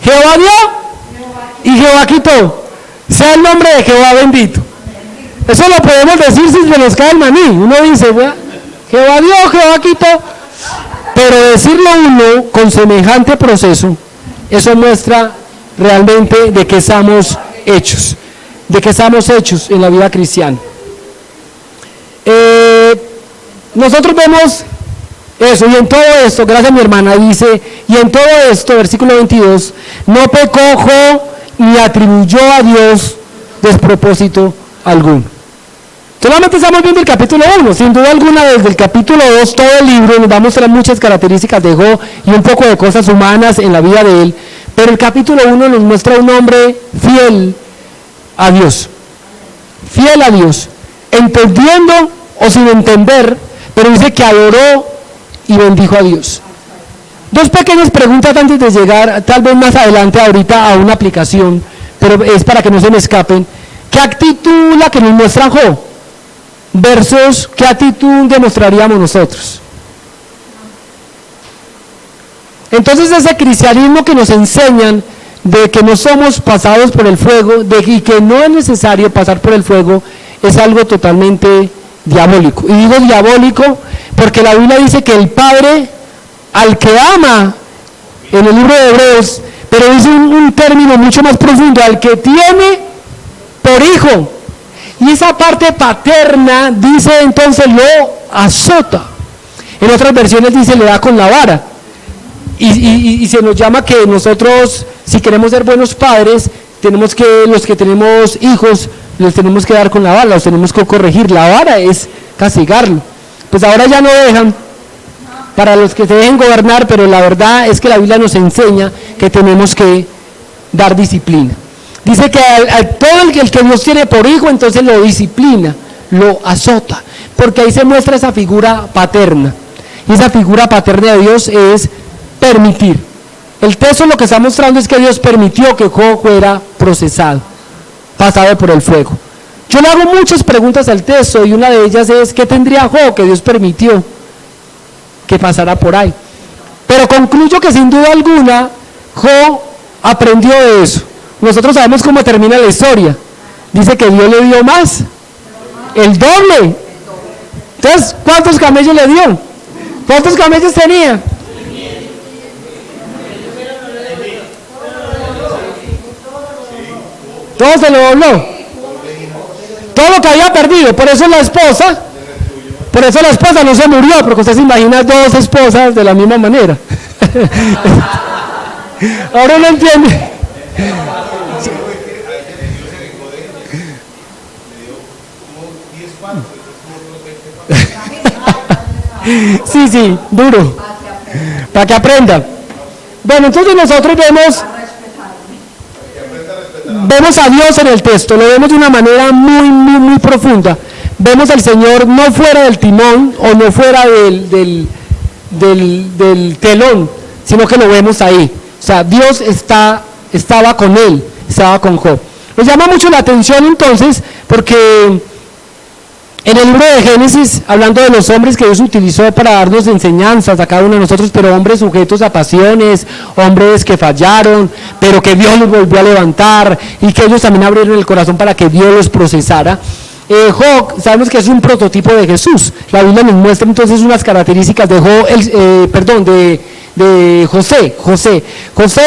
Jehová dio, y Jehová quitó. Sea el nombre de Jehová bendito. Eso lo podemos decir si se nos cae el maní. Uno dice, Jehová dio, Jehová quitó. Pero decirlo uno con semejante proceso, eso muestra realmente de qué estamos hechos, en la vida cristiana. Nosotros vemos eso, y en todo esto, gracias a mi hermana, dice, y en todo esto, versículo 22, no pecó Job ni atribuyó a Dios despropósito alguno. Solamente estamos viendo el capítulo 1, sin duda alguna desde el capítulo 2 todo el libro nos va a mostrar muchas características de Job y un poco de cosas humanas en la vida de él, pero el capítulo 1 nos muestra un hombre fiel a Dios, entendiendo o sin entender, pero dice que adoró y bendijo a Dios. Dos pequeñas preguntas antes de llegar, tal vez más adelante ahorita a una aplicación, pero es para que no se me escapen. ¿Qué actitud la que nos muestra Job versus qué actitud demostraríamos nosotros? Entonces ese cristianismo que nos enseñan de que no somos pasados por el fuego, y que no es necesario pasar por el fuego, es algo totalmente diabólico. Y digo diabólico porque la Biblia dice que el Padre al que ama, en el libro de Hebreos, pero dice un término mucho más profundo, al que tiene por hijo. Y esa parte paterna dice entonces lo azota. En otras versiones dice le da con la vara. Y se nos llama que nosotros, si queremos ser buenos padres, tenemos que, los que tenemos hijos, los tenemos que dar con la vara, los tenemos que corregir. La vara es castigarlo. Pues ahora ya no dejan para los que se dejen gobernar, pero la verdad es que la Biblia nos enseña que tenemos que dar disciplina. Dice que a todo el que Dios tiene por hijo, entonces lo disciplina, lo azota, porque ahí se muestra esa figura paterna. Y esa figura paterna de Dios es permitir. El texto lo que está mostrando es que Dios permitió que Job fuera procesado, pasado por el fuego. Yo le hago muchas preguntas al texto y una de ellas es ¿qué tendría Job que Dios permitió que pasara por ahí? Pero concluyo que sin duda alguna Job aprendió de eso. Nosotros sabemos cómo termina la historia. Dice que Dios le dio más, el doble. Entonces, ¿cuántos camellos le dio? ¿Cuántos camellos tenía? Todo se lo dobló. Todo lo que había perdido. Por eso la esposa no se murió, porque usted se imagina dos esposas de la misma manera. Ahora no entiende. Sí, duro. Para que aprenda. Bueno, entonces nosotros vemos a Dios en el texto, lo vemos de una manera muy profunda. Vemos al Señor no fuera del timón o no fuera del telón, sino que lo vemos ahí. O sea, Dios estaba con él, estaba con Job. Nos llama mucho la atención entonces, porque en el libro de Génesis, hablando de los hombres que Dios utilizó para darnos enseñanzas a cada uno de nosotros, pero hombres sujetos a pasiones, hombres que fallaron, pero que Dios los volvió a levantar y que ellos también abrieron el corazón para que Dios los procesara. Job, sabemos que es un prototipo de Jesús. La Biblia nos muestra entonces unas características de José. José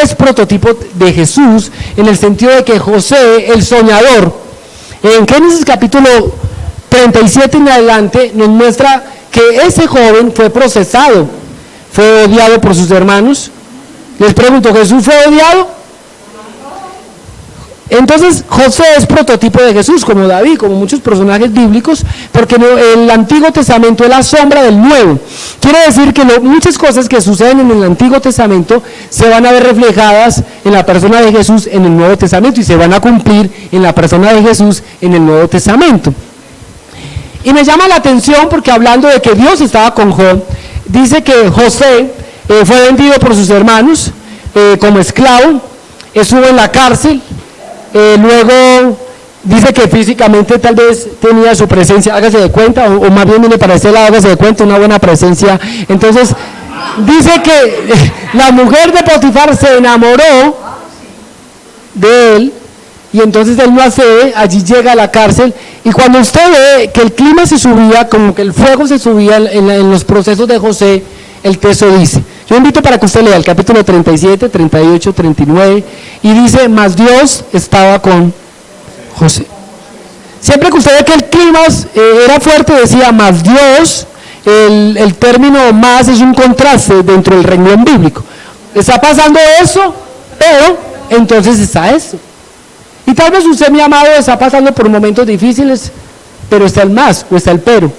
es prototipo de Jesús en el sentido de que José, el soñador, en Génesis capítulo 37 en adelante nos muestra que ese joven fue procesado, fue odiado por sus hermanos. Les pregunto, ¿Jesús fue odiado? Entonces José es prototipo de Jesús, como David, como muchos personajes bíblicos, porque el Antiguo Testamento es la sombra del Nuevo. Quiere decir que muchas cosas que suceden en el Antiguo Testamento se van a ver reflejadas en la persona de Jesús en el Nuevo Testamento y se van a cumplir en la persona de Jesús en el Nuevo Testamento. Y me llama la atención porque hablando de que Dios estaba con Job, dice que José fue vendido por sus hermanos como esclavo, estuvo en la cárcel, luego dice que físicamente tal vez tenía su presencia, hágase de cuenta, o más bien viene para ese lado, hágase de cuenta, una buena presencia. Entonces dice que la mujer de Potifar se enamoró de él, y entonces él no accede, allí llega a la cárcel, y cuando usted ve que el clima se subía, como que el fuego se subía en los procesos de José, el texto dice, yo invito para que usted lea el capítulo 37, 38, 39, y dice, mas Dios estaba con José. Siempre que usted ve que el clima era fuerte, decía, mas Dios, el término más es un contraste dentro del renglón bíblico. Está pasando eso, pero entonces está eso. Y tal vez usted, mi amado, está pasando por momentos difíciles, pero está el más, o está el pero.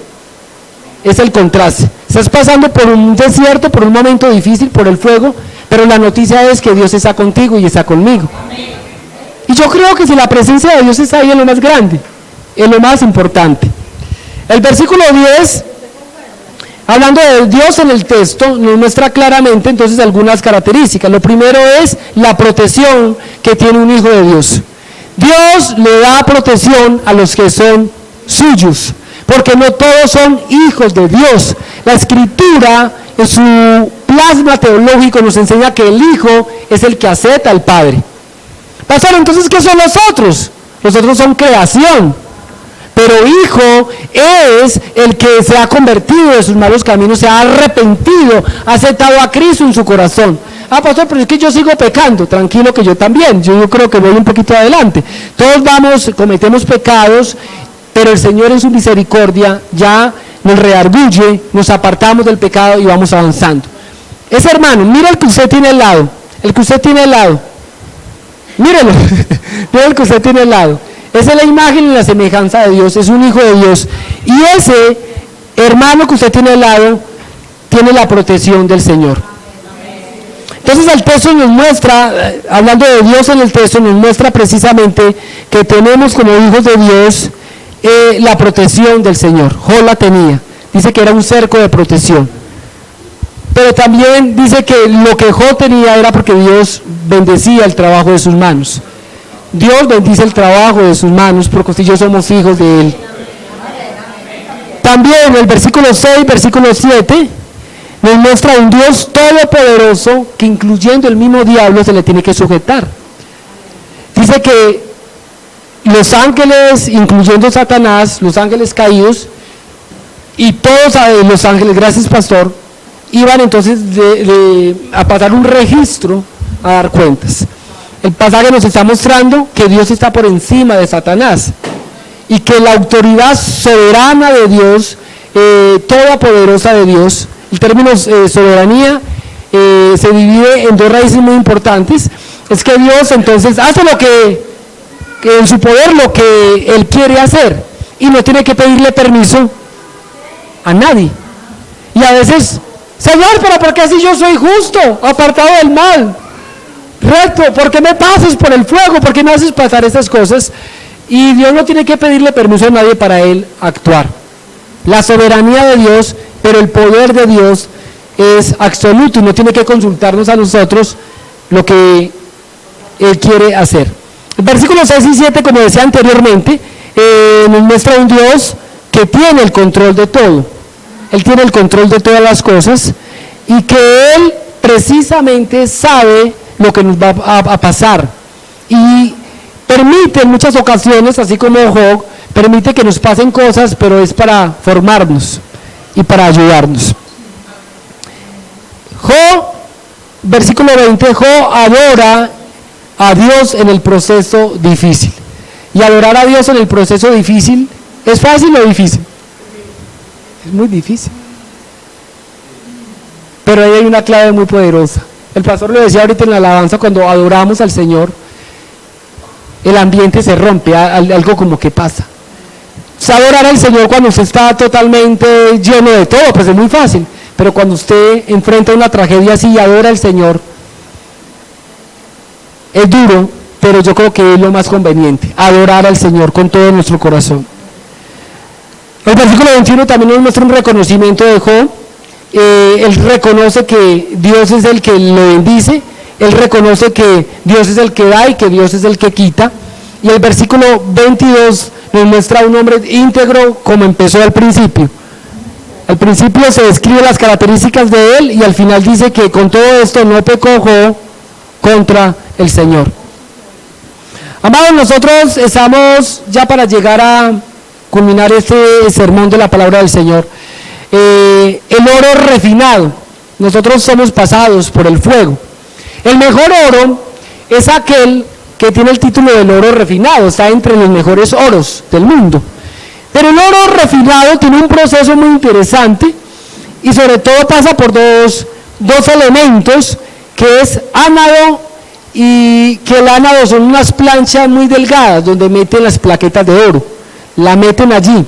Es el contraste. Estás pasando por un desierto, por un momento difícil, por el fuego, pero la noticia es que Dios está contigo y está conmigo. Y yo creo que si la presencia de Dios está ahí, es lo más grande, es lo más importante. El versículo 10, hablando de Dios en el texto, nos muestra claramente entonces algunas características. Lo primero es la protección que tiene un hijo de Dios. Dios le da protección a los que son suyos, porque no todos son hijos de Dios. La Escritura, en su plasma teológico, nos enseña que el Hijo es el que acepta al Padre. Pastor, entonces, ¿qué son los otros? Los otros son creación, pero hijo es el que se ha convertido de sus malos caminos, se ha arrepentido, ha aceptado a Cristo en su corazón. Ah, pastor, pero es que yo sigo pecando. Tranquilo, que yo también, yo creo que voy un poquito adelante. Todos cometemos pecados, pero el Señor en su misericordia ya nos redarguye, nos apartamos del pecado y vamos avanzando. Ese hermano, mira el que usted tiene al lado, mírelo, mira el que usted tiene al lado. Esa es la imagen y la semejanza de Dios, es un hijo de Dios. Y ese hermano que usted tiene al lado, tiene la protección del Señor. Entonces el texto nos muestra, hablando de Dios en el texto, nos muestra precisamente que tenemos como hijos de Dios la protección del Señor. Job la tenía, dice que era un cerco de protección. Pero también dice que lo que Job tenía era porque Dios bendecía el trabajo de sus manos. Dios bendice el trabajo de sus manos porque usted y yo somos hijos de Él. También el versículo 6, versículo 7, nos muestra un Dios todopoderoso que incluyendo el mismo diablo se le tiene que sujetar. Dice que los ángeles, incluyendo Satanás, los ángeles caídos, y todos los ángeles, gracias pastor, iban entonces a pasar un registro a dar cuentas. El pasaje nos está mostrando que Dios está por encima de Satanás y que la autoridad soberana de Dios, todopoderosa de Dios, el término soberanía se divide en dos raíces muy importantes. Es que Dios entonces hace lo que en su poder lo que Él quiere hacer y no tiene que pedirle permiso a nadie. Y a veces, Señor, pero ¿por qué si yo soy justo, apartado del mal, recto? ¿Por qué me pasas por el fuego? ¿Por qué me haces pasar estas cosas? Y Dios no tiene que pedirle permiso a nadie para Él actuar. La soberanía de Dios, pero el poder de Dios es absoluto y no tiene que consultarnos a nosotros lo que Él quiere hacer. El versículo 6 y 7, como decía anteriormente, nos muestra un Dios que tiene el control de todo. Él tiene el control de todas las cosas y que Él precisamente sabe lo que nos va a pasar. Y permite en muchas ocasiones, así como Job, permite que nos pasen cosas, pero es para formarnos y para ayudarnos. Job, versículo 20, Job adora a Dios en el proceso difícil. Y adorar a Dios en el proceso difícil, ¿es fácil o difícil? Es muy difícil. Pero ahí hay una clave muy poderosa. El pastor lo decía ahorita en la alabanza, cuando adoramos al Señor, el ambiente se rompe, algo como que pasa. O sea, adorar al Señor cuando usted está totalmente lleno de todo, pues es muy fácil. Pero cuando usted enfrenta una tragedia así y adora al Señor, es duro, pero yo creo que es lo más conveniente, adorar al Señor con todo nuestro corazón. El versículo 21 también nos muestra un reconocimiento de Job. Él reconoce que Dios es el que lo bendice, él reconoce que Dios es el que da y que Dios es el que quita. Y el versículo 22 nos muestra un hombre íntegro como empezó al principio. Al principio se describe las características de él y al final dice que con todo esto no pecó Job contra el Señor. Amados, nosotros estamos ya para llegar a culminar este sermón de la palabra del Señor. El oro refinado, nosotros somos pasados por el fuego. El mejor oro es aquel que tiene el título del oro refinado, está entre los mejores oros del mundo. Pero el oro refinado tiene un proceso muy interesante y sobre todo pasa por dos elementos, que es ánado, y que el ánado son unas planchas muy delgadas donde meten las plaquetas de oro, la meten allí.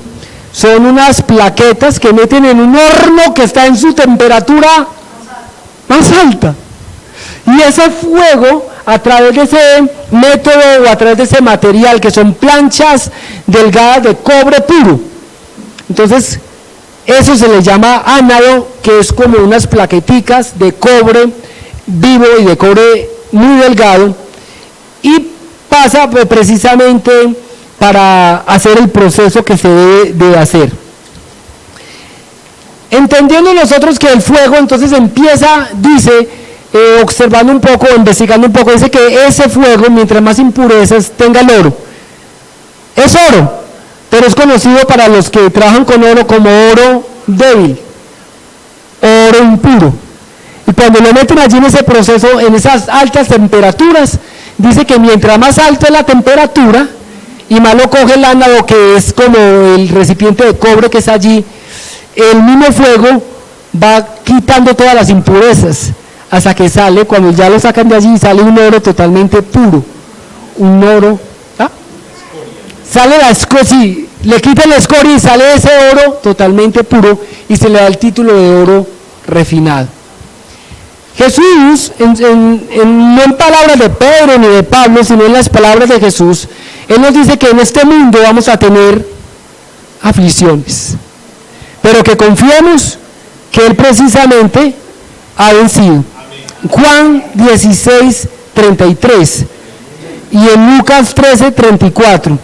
Son unas plaquetas que meten en un horno que está en su temperatura más alta. Y ese fuego, a través de ese método o a través de ese material, que son planchas delgadas de cobre puro, entonces eso se le llama ánado, que es como unas plaqueticas de cobre vivo y de cobre muy delgado, y pasa precisamente para hacer el proceso que se debe de hacer. Entendiendo nosotros que el fuego entonces empieza, dice, observando un poco, investigando un poco, dice que ese fuego, mientras más impurezas tenga el oro, es oro, pero es conocido para los que trabajan con oro como oro débil, oro impuro. Y cuando lo meten allí en ese proceso, en esas altas temperaturas, dice que mientras más alta es la temperatura y más lo coge el ánado, que es como el recipiente de cobre que es allí, el mismo fuego va quitando todas las impurezas hasta que sale, cuando ya lo sacan de allí, sale un oro totalmente puro, un oro, ¿ah? Sale la escoria, sí, le quitan la escoria y sale ese oro totalmente puro y se le da el título de oro refinado. Jesús, no en palabras de Pedro ni de Pablo, sino en las palabras de Jesús, Él nos dice que en este mundo vamos a tener aflicciones, pero que confiemos que Él precisamente ha vencido. Juan 16, 33 y en Lucas 13, 34.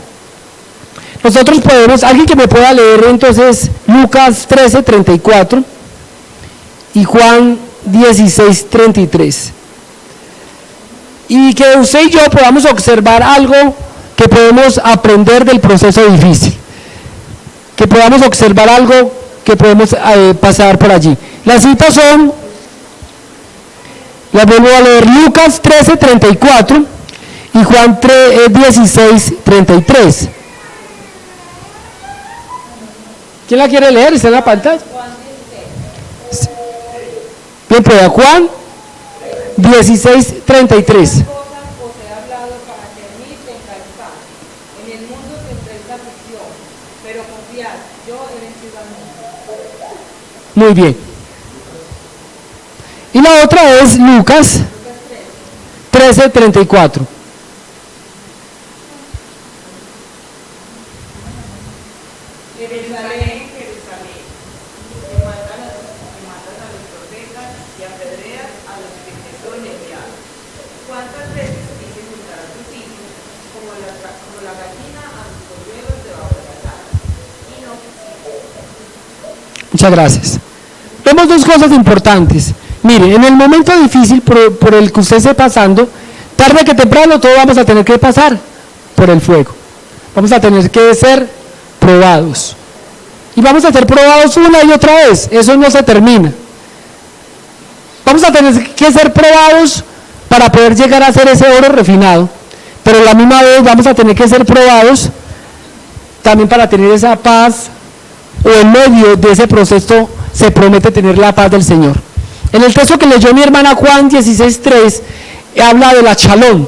Nosotros podemos, alguien que me pueda leer entonces Lucas 13, 34 y Juan 16, 33. Y que usted y yo podamos observar algo que podemos aprender del proceso difícil. Que podamos observar algo que podemos pasar por allí. Las citas son, las vuelvo a leer, Lucas 13:34 y Juan 16:33. ¿Quién la quiere leer? ¿Está en la pantalla? Bien, pues a Juan 16:33. Muy bien. Y la otra es Lucas 13:34. Jerusalén, Jerusalén, que matan a los profetas y apedreas a los que te son enviados. ¿Cuántas veces quise juntar a tus hijos como la gallina a los polluelos debajo de las alas? Y no quisiste. Muchas gracias. Vemos dos cosas importantes. Mire, en el momento difícil por el que usted esté pasando, tarde que temprano todos vamos a tener que pasar por el fuego. Vamos a tener que ser probados. Y vamos a ser probados una y otra vez. Eso no se termina. Vamos a tener que ser probados para poder llegar a ser ese oro refinado. Pero a la misma vez vamos a tener que ser probados también para tener esa paz, o en medio de ese proceso se promete tener la paz del Señor. En el texto que leyó mi hermana Juan 16:3 habla de la shalom.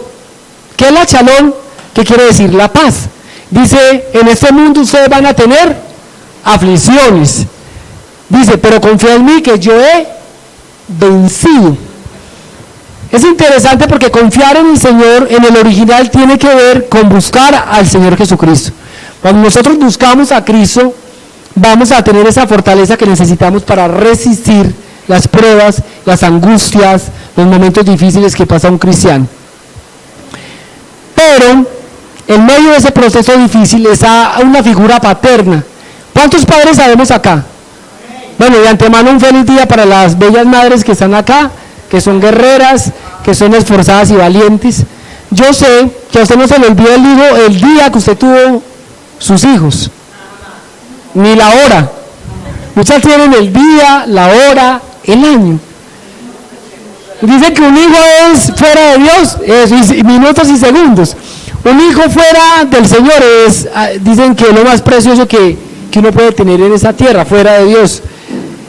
¿Qué es la shalom? ¿Qué quiere decir? La paz. Dice, en este mundo ustedes van a tener aflicciones. Dice, pero confía en mí que yo he vencido. Es interesante porque confiar en el Señor en el original tiene que ver con buscar al Señor Jesucristo. Cuando nosotros buscamos a Cristo, vamos a tener esa fortaleza que necesitamos para resistir las pruebas, las angustias, los momentos difíciles que pasa un cristiano. Pero en medio de ese proceso difícil está una figura paterna. ¿Cuántos padres sabemos acá? Bueno, de antemano un feliz día para las bellas madres que están acá, que son guerreras, que son esforzadas y valientes. Yo sé que a usted no se le olvida el día que usted tuvo sus hijos, ni la hora. Muchas tienen el día, la hora, el año. Dicen que un hijo es fuera de Dios, es minutos y segundos. Un hijo fuera del Señor es, dicen que es lo más precioso que uno puede tener en esa tierra, fuera de Dios.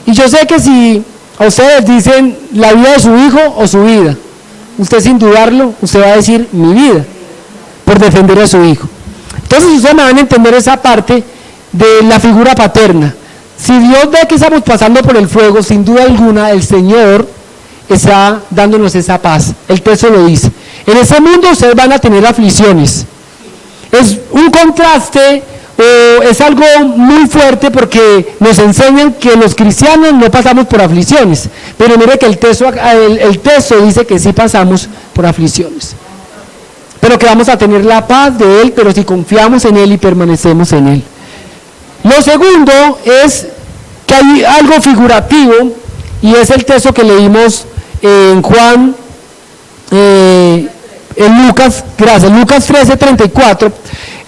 Y yo sé que si a ustedes dicen la vida de su hijo o su vida, usted sin dudarlo, usted va a decir mi vida, por defender a su hijo. Entonces ustedes me van a entender esa parte de la figura paterna. Si Dios ve que estamos pasando por el fuego, sin duda alguna el Señor está dándonos esa paz. El texto lo dice. En ese mundo ustedes van a tener aflicciones. Es un contraste, es algo muy fuerte porque nos enseñan que los cristianos no pasamos por aflicciones. Pero mire que el texto dice que sí pasamos por aflicciones. Pero que vamos a tener la paz de Él, pero si confiamos en Él y permanecemos en Él. Lo segundo es que hay algo figurativo y es el texto que leímos en Juan, en Lucas, gracias, Lucas 13:34.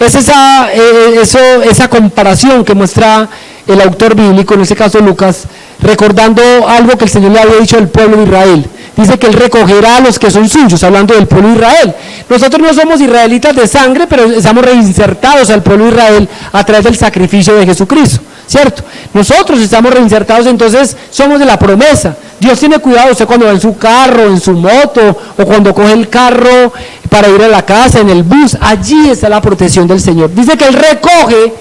Es esa comparación que muestra el autor bíblico, en este caso Lucas, recordando algo que el Señor le había dicho al pueblo de Israel. Dice que Él recogerá a los que son suyos, hablando del pueblo de Israel. Nosotros no somos israelitas de sangre, pero estamos reinsertados al pueblo de Israel a través del sacrificio de Jesucristo, ¿cierto? Nosotros estamos reinsertados, entonces somos de la promesa. Dios tiene cuidado usted cuando va en su carro, en su moto, o cuando coge el carro para ir a la casa, en el bus. Allí está la protección del Señor. Dice que Él recoge,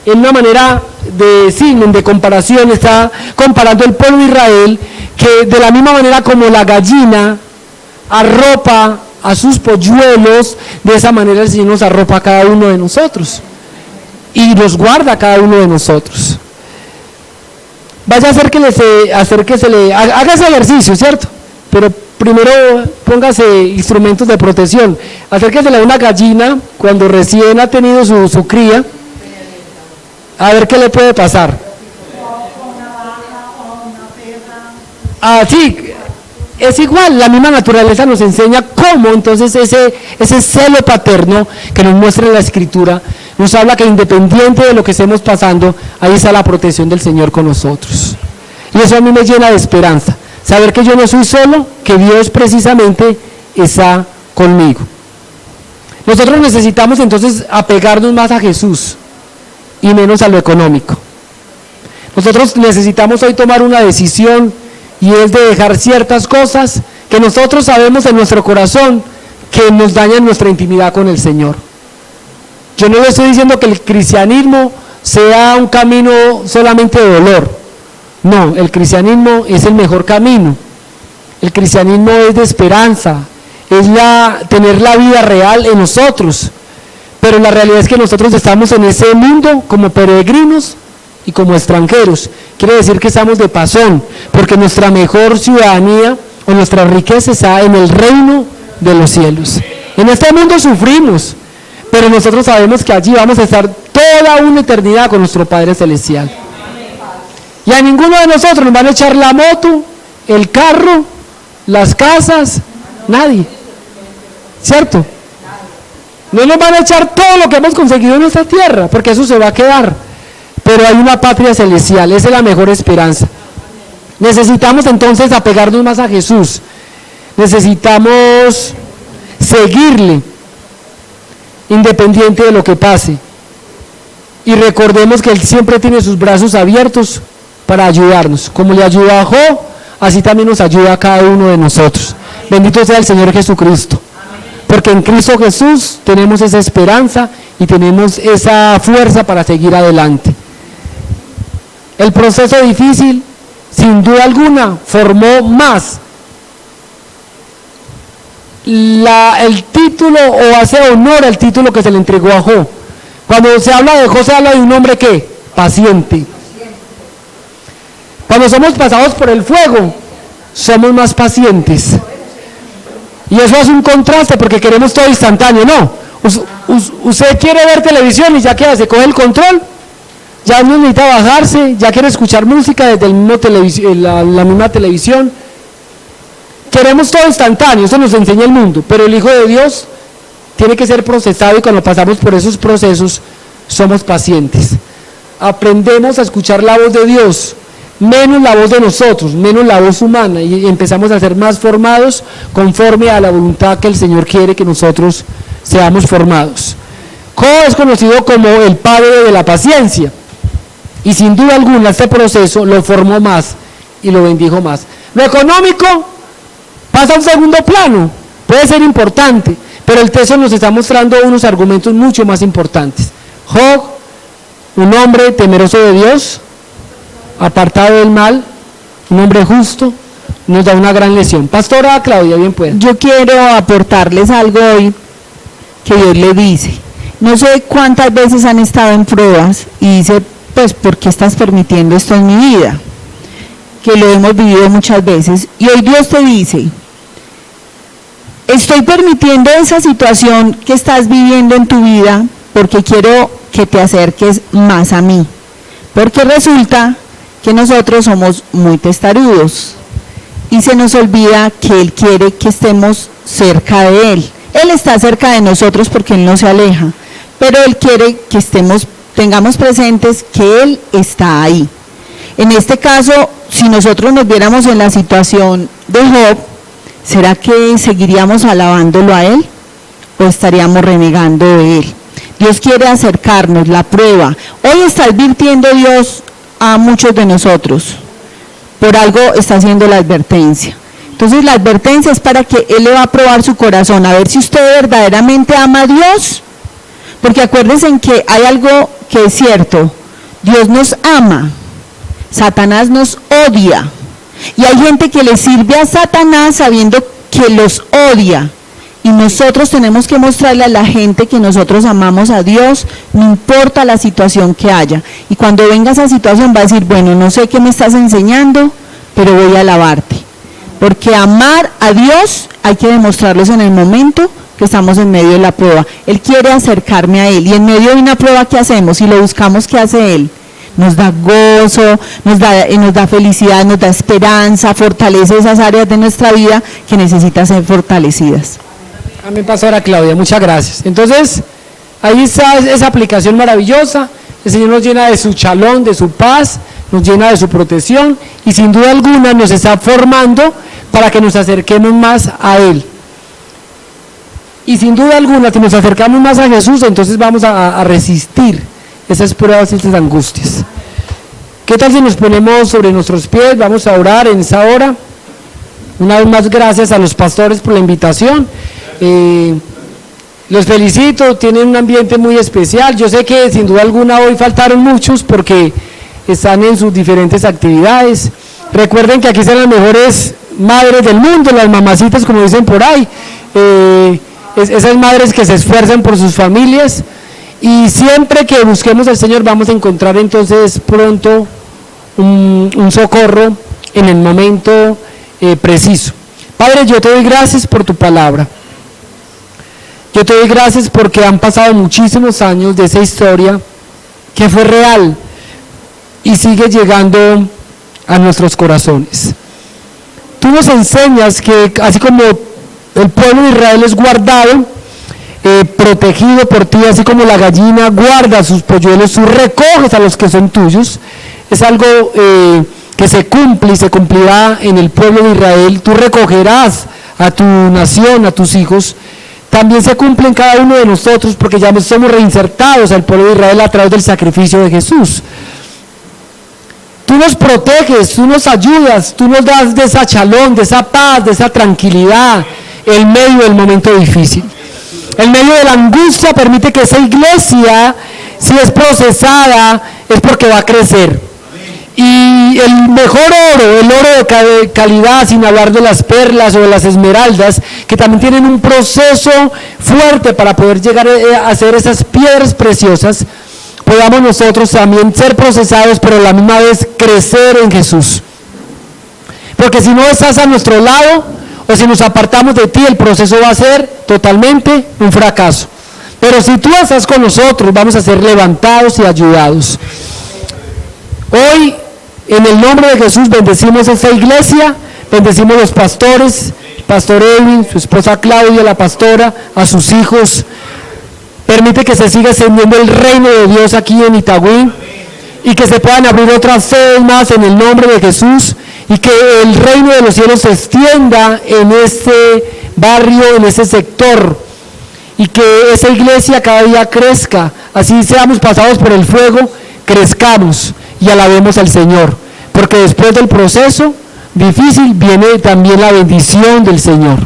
en una manera de comparación, está comparando el pueblo de Israel, que de la misma manera como la gallina arropa a sus polluelos, de esa manera el Señor nos arropa a cada uno de nosotros y nos guarda a cada uno de nosotros. Vaya a hacer que haga ese ejercicio, ¿cierto? Pero primero póngase instrumentos de protección. Acérquesele a una gallina cuando recién ha tenido su cría, a ver qué le puede pasar. Así, es igual, la misma naturaleza nos enseña cómo entonces ese celo paterno que nos muestra en la Escritura Nos habla que independiente de lo que estemos pasando, ahí está la protección del Señor con nosotros. Y eso a mí me llena de esperanza, saber que yo no soy solo, que Dios precisamente está conmigo. Nosotros necesitamos entonces apegarnos más a Jesús y menos a lo económico. Nosotros necesitamos hoy tomar una decisión, y es de dejar ciertas cosas que nosotros sabemos en nuestro corazón que nos dañan nuestra intimidad con el Señor. Yo no le estoy diciendo que el cristianismo sea un camino solamente de dolor. No, el cristianismo es el mejor camino. El cristianismo es de esperanza, es tener la vida real en nosotros. Pero la realidad es que nosotros estamos en ese mundo como peregrinos y como extranjeros. Quiere decir que estamos de pasón, porque nuestra mejor ciudadanía o nuestra riqueza está en el reino de los cielos. En este mundo sufrimos, pero nosotros sabemos que allí vamos a estar toda una eternidad con nuestro Padre Celestial. Y a ninguno de nosotros nos van a echar la moto, el carro, las casas, nadie. ¿Cierto? No nos van a echar todo lo que hemos conseguido en esta tierra, porque eso se va a quedar. Pero hay una patria celestial, esa es la mejor esperanza. Necesitamos entonces apegarnos más a Jesús. Necesitamos seguirle, independiente de lo que pase. Y recordemos que Él siempre tiene sus brazos abiertos para ayudarnos. Como le ayuda a Job, así también nos ayuda a cada uno de nosotros. Bendito sea el Señor Jesucristo. Porque en Cristo Jesús tenemos esa esperanza y tenemos esa fuerza para seguir adelante. El proceso difícil, sin duda alguna, formó más el título, o hace honor al título que se le entregó a Job. Cuando se habla de Job, se habla de un hombre que paciente. Cuando somos pasados por el fuego, somos más pacientes. Y eso hace un contraste porque queremos todo instantáneo. No, usted quiere ver televisión y ya que se coge el control, ya no necesita bajarse, ya quiere escuchar música desde el mismo la misma televisión. Queremos todo instantáneo, eso nos enseña el mundo, pero el Hijo de Dios tiene que ser procesado, y cuando pasamos por esos procesos somos pacientes. Aprendemos a escuchar la voz de Dios, menos la voz de nosotros, menos la voz humana, y empezamos a ser más formados conforme a la voluntad que el Señor quiere que nosotros seamos formados. Job es conocido como el padre de la paciencia, y sin duda alguna este proceso lo formó más y lo bendijo más. Lo económico pasa a un segundo plano, puede ser importante, pero el texto nos está mostrando unos argumentos mucho más importantes. Job, un hombre temeroso de Dios, apartado del mal, un hombre justo, nos da una gran lección. Pastora Claudia, bien puede. Yo quiero aportarles algo hoy que Dios le dice. No sé cuántas veces han estado en pruebas y dice, pues, ¿por qué estás permitiendo esto en mi vida? Que lo hemos vivido muchas veces. Y hoy Dios te dice, estoy permitiendo esa situación que estás viviendo en tu vida porque quiero que te acerques más a mí. Porque resulta que nosotros somos muy testarudos y se nos olvida que Él quiere que estemos cerca de Él. Él está cerca de nosotros porque Él no se aleja, pero Él quiere que tengamos presentes que Él está ahí. En este caso, si nosotros nos viéramos en la situación de Job, ¿será que seguiríamos alabándolo a Él o estaríamos renegando de Él? Dios quiere acercarnos, la prueba. Hoy está advirtiendo Dios a muchos de nosotros. Por algo está haciendo la advertencia. Entonces la advertencia es para que Él le va a probar su corazón, a ver si usted verdaderamente ama a Dios. Porque acuérdense en que hay algo que es cierto, Dios nos ama, Satanás nos odia. Y hay gente que le sirve a Satanás sabiendo que los odia. Y nosotros tenemos que mostrarle a la gente que nosotros amamos a Dios, no importa la situación que haya. Y cuando venga esa situación va a decir, bueno, no sé qué me estás enseñando, pero voy a alabarte. Porque amar a Dios hay que demostrarlos en el momento que estamos en medio de la prueba. Él quiere acercarme a Él, y en medio de una prueba, ¿qué hacemos? Si lo buscamos, ¿qué hace Él? Nos da gozo, nos da felicidad, nos da esperanza, fortalece esas áreas de nuestra vida que necesitan ser fortalecidas. Amén, pastora Claudia, muchas gracias. Entonces, Ahí está esa aplicación maravillosa. El Señor nos llena de su shalom, de su paz, nos llena de su protección y sin duda alguna nos está formando para que nos acerquemos más a Él. Y sin duda alguna, si nos acercamos más a Jesús, entonces vamos a resistir esas pruebas y esas angustias. ¿Qué tal si nos ponemos sobre nuestros pies? Vamos a orar en esa hora. Una vez más, gracias a los pastores por la invitación. Los felicito, tienen un ambiente muy especial. Yo sé que sin duda alguna hoy faltaron muchos porque están en sus diferentes actividades. Recuerden que aquí están las mejores madres del mundo, las mamacitas como dicen por ahí. Esas madres que se esfuerzan por sus familias y siempre que busquemos al Señor vamos a encontrar entonces pronto un socorro en el momento preciso. Padre, yo te doy gracias por tu palabra. Yo te doy gracias porque han pasado muchísimos años de esa historia que fue real y sigue llegando a nuestros corazones. Tú nos enseñas que así como el pueblo de Israel es guardado, protegido por ti, así como la gallina guarda sus polluelos, tú recoges a los que son tuyos. Es algo que se cumple y se cumplirá en el pueblo de Israel. Tú recogerás a tu nación, a tus hijos. También se cumple en cada uno de nosotros porque ya somos reinsertados al pueblo de Israel a través del sacrificio de Jesús. Tú nos proteges, tú nos ayudas, tú nos das de esa shalom, de esa paz, de esa tranquilidad en medio del momento difícil. En medio de la angustia permite que esa iglesia, si es procesada, es porque va a crecer. Y el mejor oro, el oro de calidad, sin hablar de las perlas o de las esmeraldas, que también tienen un proceso fuerte para poder llegar a hacer esas piedras preciosas, podamos nosotros también ser procesados, pero a la misma vez crecer en Jesús. Porque si no estás a nuestro lado, o si nos apartamos de ti, el proceso va a ser totalmente un fracaso. Pero si tú estás con nosotros, vamos a ser levantados y ayudados. Hoy, en el nombre de Jesús, bendecimos esta iglesia, bendecimos los pastores, el pastor Edwin, su esposa Claudia, la pastora, a sus hijos. Permite que se siga extendiendo el reino de Dios aquí en Itagüí y que se puedan abrir otras sedes más en el nombre de Jesús y que el reino de los cielos se extienda en este barrio, en este sector y que esa iglesia cada día crezca, así seamos pasados por el fuego, crezcamos y alabemos al Señor, porque después del proceso difícil viene también la bendición del Señor.